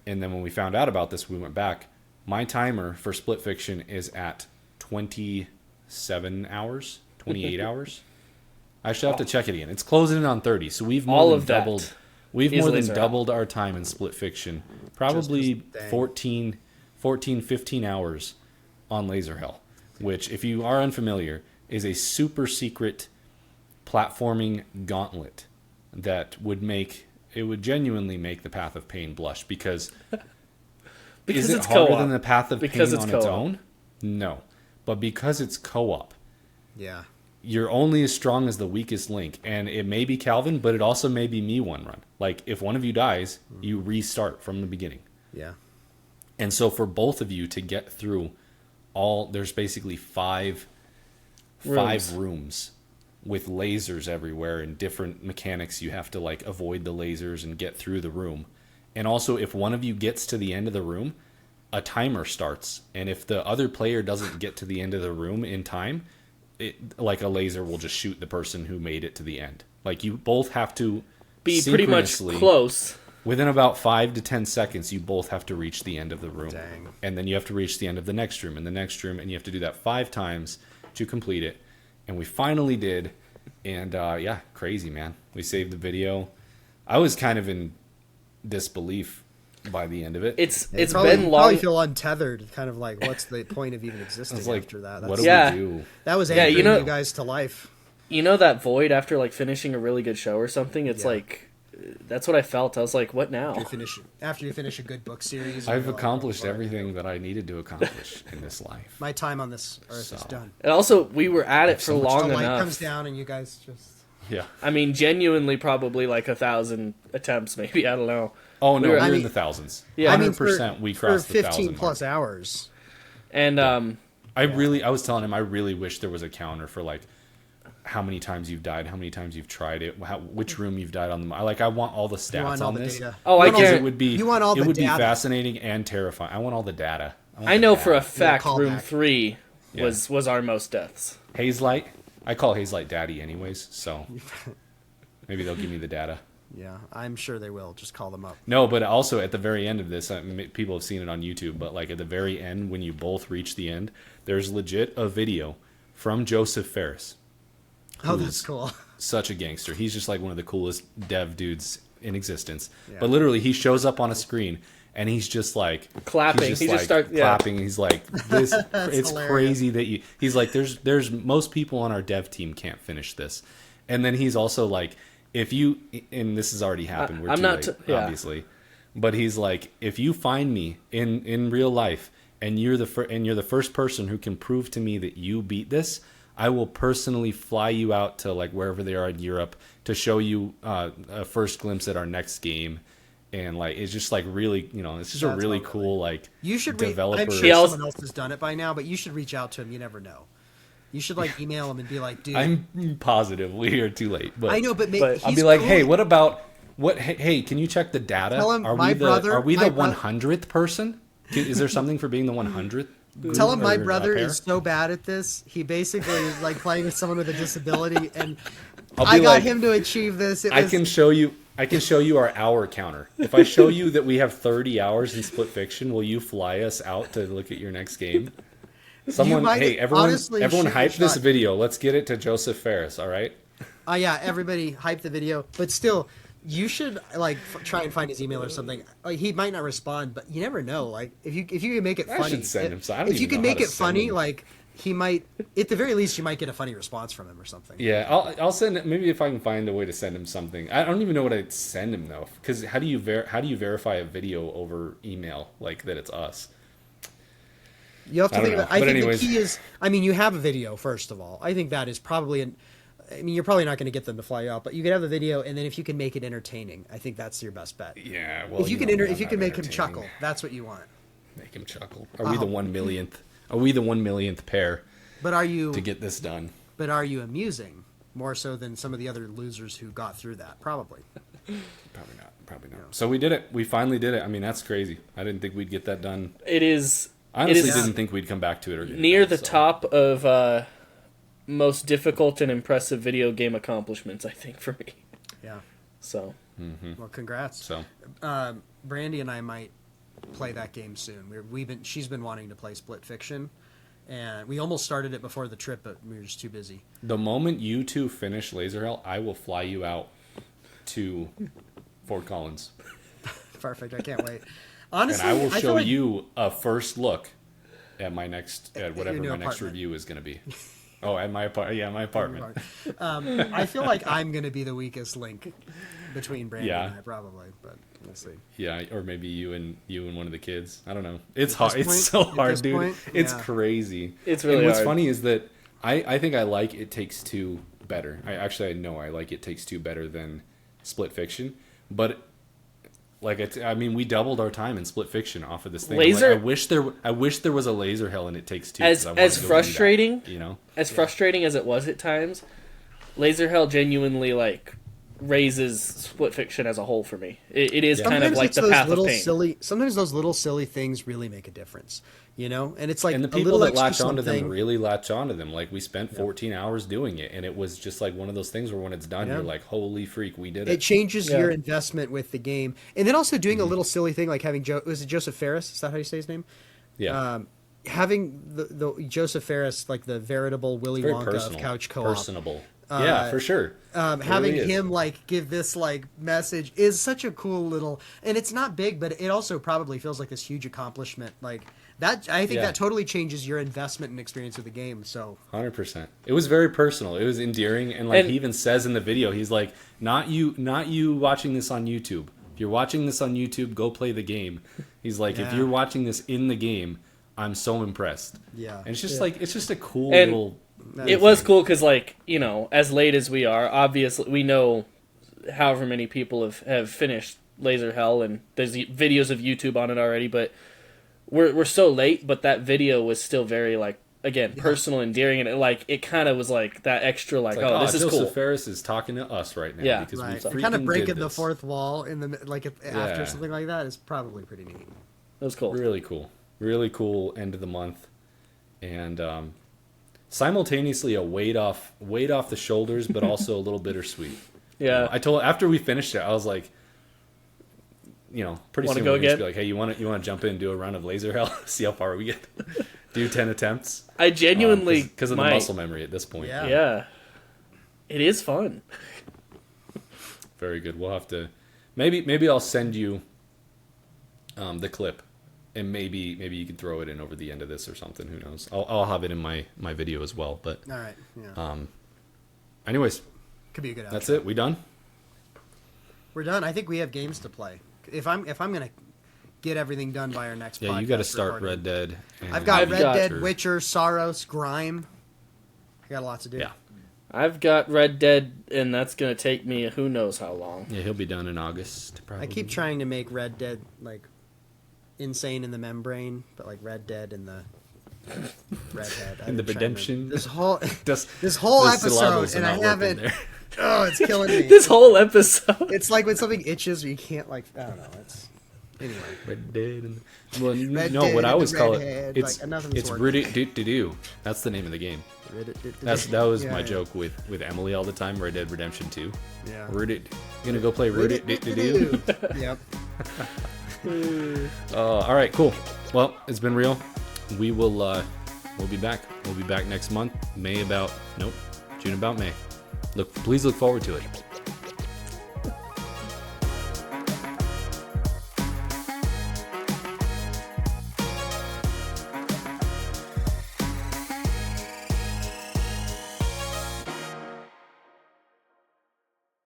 and then when we found out about this, we went back. My timer for Split Fiction is at 27 hours, 28 hours. I should have to check it again. It's closing in on 30, so we've more All than of that doubled. We've is more than Laser Hell. doubled our time in Split Fiction. Probably dang. 14, 15 hours on Laser Hell, which, if you are unfamiliar, is a super secret platforming gauntlet that would genuinely make the Path of Pain blush because Because is it it's harder co-op. than the Path of Because Pain it's on its co-op. own? No, but because it's co-op, Yeah. you're only as strong as the weakest link, and it may be Calvin, but it also may be me one run. Like if one of you dies, you restart from the beginning. Yeah. And so for both of you to get through there's basically five rooms with lasers everywhere and different mechanics. You have to like avoid the lasers and get through the room. And also if one of you gets to the end of the room, a timer starts. And if the other player doesn't get to the end of the room in time, like a laser will just shoot the person who made it to the end. Like you both have to Be pretty much synchronously- close. Within about 5 to 10 seconds, you both have to reach the end of the room. Dang. And then you have to reach the end of the next room and the next room, and you have to do that 5 times to complete it. And we finally did. And yeah, crazy, man. We saved the video. I was kind of in disbelief by the end of it. It's probably, been you long. probably feel untethered, kind of like, what's the point of even existing It's like, after that? what That's, do Yeah. we do? that was Yeah, anchoring you know- you guys to life. You know that void after like finishing a really good show or something? It's Yeah. like that's what I felt. I was like, what now? After you finish a good book series. I've you're like, accomplished "Oh, what do I do?" everything that I needed to accomplish in this life. My time on this earth is So. done. And also, we were at it for so much long The light enough. comes down and you guys just. Yeah. I mean, genuinely, probably like 1,000 attempts, maybe. I don't know. Oh, no, We were- we're I in mean- the thousands. Yeah. I mean, 100% we for crossed the 15 1,000 plus mark. hours. And I was telling him, I really wish there was a counter for like, how many times you've died, how many times you've tried it, which room you've died on. Like I want all the You want stats all on the this. data. Oh, You I want all get the- It would be You want all it the would data. be fascinating and terrifying. I want all the data. I know for a data. fact callback. room 3 Yeah. was our most deaths. Hazelight. I call Hazelight Daddy anyways, so maybe they'll give me the data. Yeah, I'm sure they will. Just call them up. No, but also at the very end of this, people have seen it on YouTube, but like at the very end, when you both reach the end, there's legit a video from Joseph Ferris. Oh, Who's that's cool. Such a gangster. He's just like one of the coolest dev dudes in existence. Yeah. But literally, he shows up on a screen and he's just like Clapping. He's He just just start- yeah. clapping. He's like, "This, it's hilarious. crazy that you." He's like, "There's most people on our dev team can't finish this," and then he's also like, "If you," and this has already happened. We're I'm too not late, yeah. obviously, but he's like, "If you find me in real life and you're the first person who can prove to me that you beat this, I will personally fly you out to like wherever they are in Europe to show you a first glimpse at our next game." And like it's just like really, it's just a That's really lovely. cool like You should. developer. I'm sure He also- someone else has done it by now, but you should reach out to him. You never know. You should like email him and be like, "Dude, I'm positive we are too late, but I know, but, But I'll he's be like, cool. "Hey, what about what? Hey, can you check the data? Tell him are my we the brother- are we my the bro- 100th person? Is there something for being the 100th? Tell him my Or, brother pair? is so bad at this. He basically is like playing with someone with a disability, and I'll be I got like, him to achieve this. It I was, can show you. I can show you our hour counter. If I show you that we have 30 hours in Split Fiction, will you fly us out to look at your next game? Someone, might- hey, everyone, honestly, everyone, shoot your hype this shot. video. Let's get it to Joseph Ferris. All right. Yeah, everybody hype the video, but still, you should like try and find his email or something. Like, he might not respond, but you never know. Like if you can make it I funny, should send him some. I don't if you even can know how make to it send funny, him. like he might. At the very least, you might get a funny response from him or something. Yeah, I'll send it. Maybe if I can find a way to send him something. I don't even know what I'd send him though, because how do you verify a video over email like that it's us? You have to I think don't about. know. I But think anyways. the key is. I mean, you have a video first of all. I think that is probably an. I mean, you're probably not going to get them to fly you out, but you could have the video, and then if you can make it entertaining, I think that's your best bet. Yeah, well, If you can, know me, if I'm you not can make him entertaining. chuckle, that's what you want. Make him chuckle. Are we the 1 millionth? Are we the 1 millionth pair But are you? to get this done? But are you amusing more so than some of the other losers who got through that? Probably. Probably not. Probably not. So we did it. We finally did it. I mean, that's crazy. I didn't think we'd get that done. It is. I honestly is didn't think we'd come back to it or get it near done, the so. top of most difficult and impressive video game accomplishments, I think, for me. Yeah. So Well, congrats. So Brandy and I might play that game soon. She's been wanting to play Split Fiction, and we almost started it before the trip, but we were just too busy. the moment you two finish Laser Hell, I will fly you out to Fort Collins, Perfect. I can't wait. and Honestly, I will feel show like- you a first look at my next at whatever new my next apartment. review is going to be. Oh, at my apartment. Yeah, my apartment. I feel like I'm going to be the weakest link between Brandy Yeah. and I, probably, but we'll see. Yeah, or maybe you and one of the kids. I don't know. It's At hard. this It's point- so at hard, this dude. point, It's yeah. crazy. It's really And what's hard. funny is that I think I like It Takes Two better. I know I like It Takes Two better than Split Fiction, but like I mean, we doubled our time in Split Fiction off of this thing. Laser- Like, I wish there was a Laser Hell in It Takes Two. As 'cause I wanted to go do that, frustrating- you know. as frustrating as it was at times, Laser Hell genuinely like raises Split Fiction as a whole for me. It is Yeah. kind of Sometimes like it's the those path little of pain. silly. Sometimes those little silly things really make a difference, And it's like And the a people little that extra latch onto them something. really latch onto them. Like we spent 14 hours doing it, and it was just like one of those things where when it's done, Yeah. you're like, "Holy freak, we did It it!" changes Yeah. your investment with the game, and then also doing a Mm-hmm. little silly thing like having was it Joseph Ferris? Is that how you say his name? Yeah, Having the Joseph Ferris, like the veritable Willy very Wonka personal, of couch co-op. personable. Yeah, for sure. Having really is. him like give this like message is such a cool little, and it's not big, but it also probably feels like this huge accomplishment. Like that, I think Yeah. that totally changes your investment and experience of the game. So 100%. It was very personal. It was endearing, and like And- he even says in the video, he's like, "Not you watching this on YouTube. If you're watching this on YouTube, go play the game." He's like, "If Yeah. you're watching this in the game, I'm so impressed." Yeah. and it's just like it's just a cool And little. It was cool because, like, as late as we are, obviously we know however many people have finished Laser Hell, and there's videos of YouTube on it already. But we're so late, but that video was still very like again, personal, endearing, and it kind of was like that extra, like, oh, this is Joseph cool. Ferris is talking to us right now Yeah. because Right. we Kind of freaking breaking did the this. fourth wall in the after Yeah. something like that is probably pretty neat. That was cool. Really cool end of the month, and simultaneously a weight off the shoulders, but also a little bittersweet. Yeah. I told after we finished it, I was like, pretty Wanna soon go we're gonna just again? be like, hey, you want to jump in and do a run of laser hell, see how far we get, do 10 attempts. I genuinely Because of the might. muscle memory at this point. Yeah. Yeah. It is fun. Very good. We'll have to maybe I'll send you the clip, and maybe you can throw it in over the end of this or something. Who knows? I'll have it in my video as well. But All right. Yeah. anyways, Could be a good outro. that's it. We done? We're done. I think we have games to play. If I'm gonna get everything done by our next Yeah, podcast you got to start recording. Red Dead. And I've got I've Red got- Dead, Witcher, Soros, Grime. I got a lot to do. Yeah, I've got Red Dead, and that's going to take me who knows how long. yeah, he'll be done in August. Probably. I keep trying to make Red Dead like insane in the membrane, but like Red Dead in the redhead. In the redemption. This whole Just this whole the episode, syllables are and I not working haven't. there. Oh, it's killing me. This whole episode. It's like when something itches, you can't like. I don't know. It's anyway. Red Dead. Well, Red no, Dead what I and always the call it, redhead, it's like, nothing's it's working. Rudy do do do. That's the name of the game. That was Yeah, my yeah. joke with Emily all the time. Red Dead Redemption 2. Yeah. Rudy, you gonna go play Rudy do do do? Yep. All right, cool. Well, it's been real. We will we'll be back. We'll be back next month. June about May. Please look forward to it.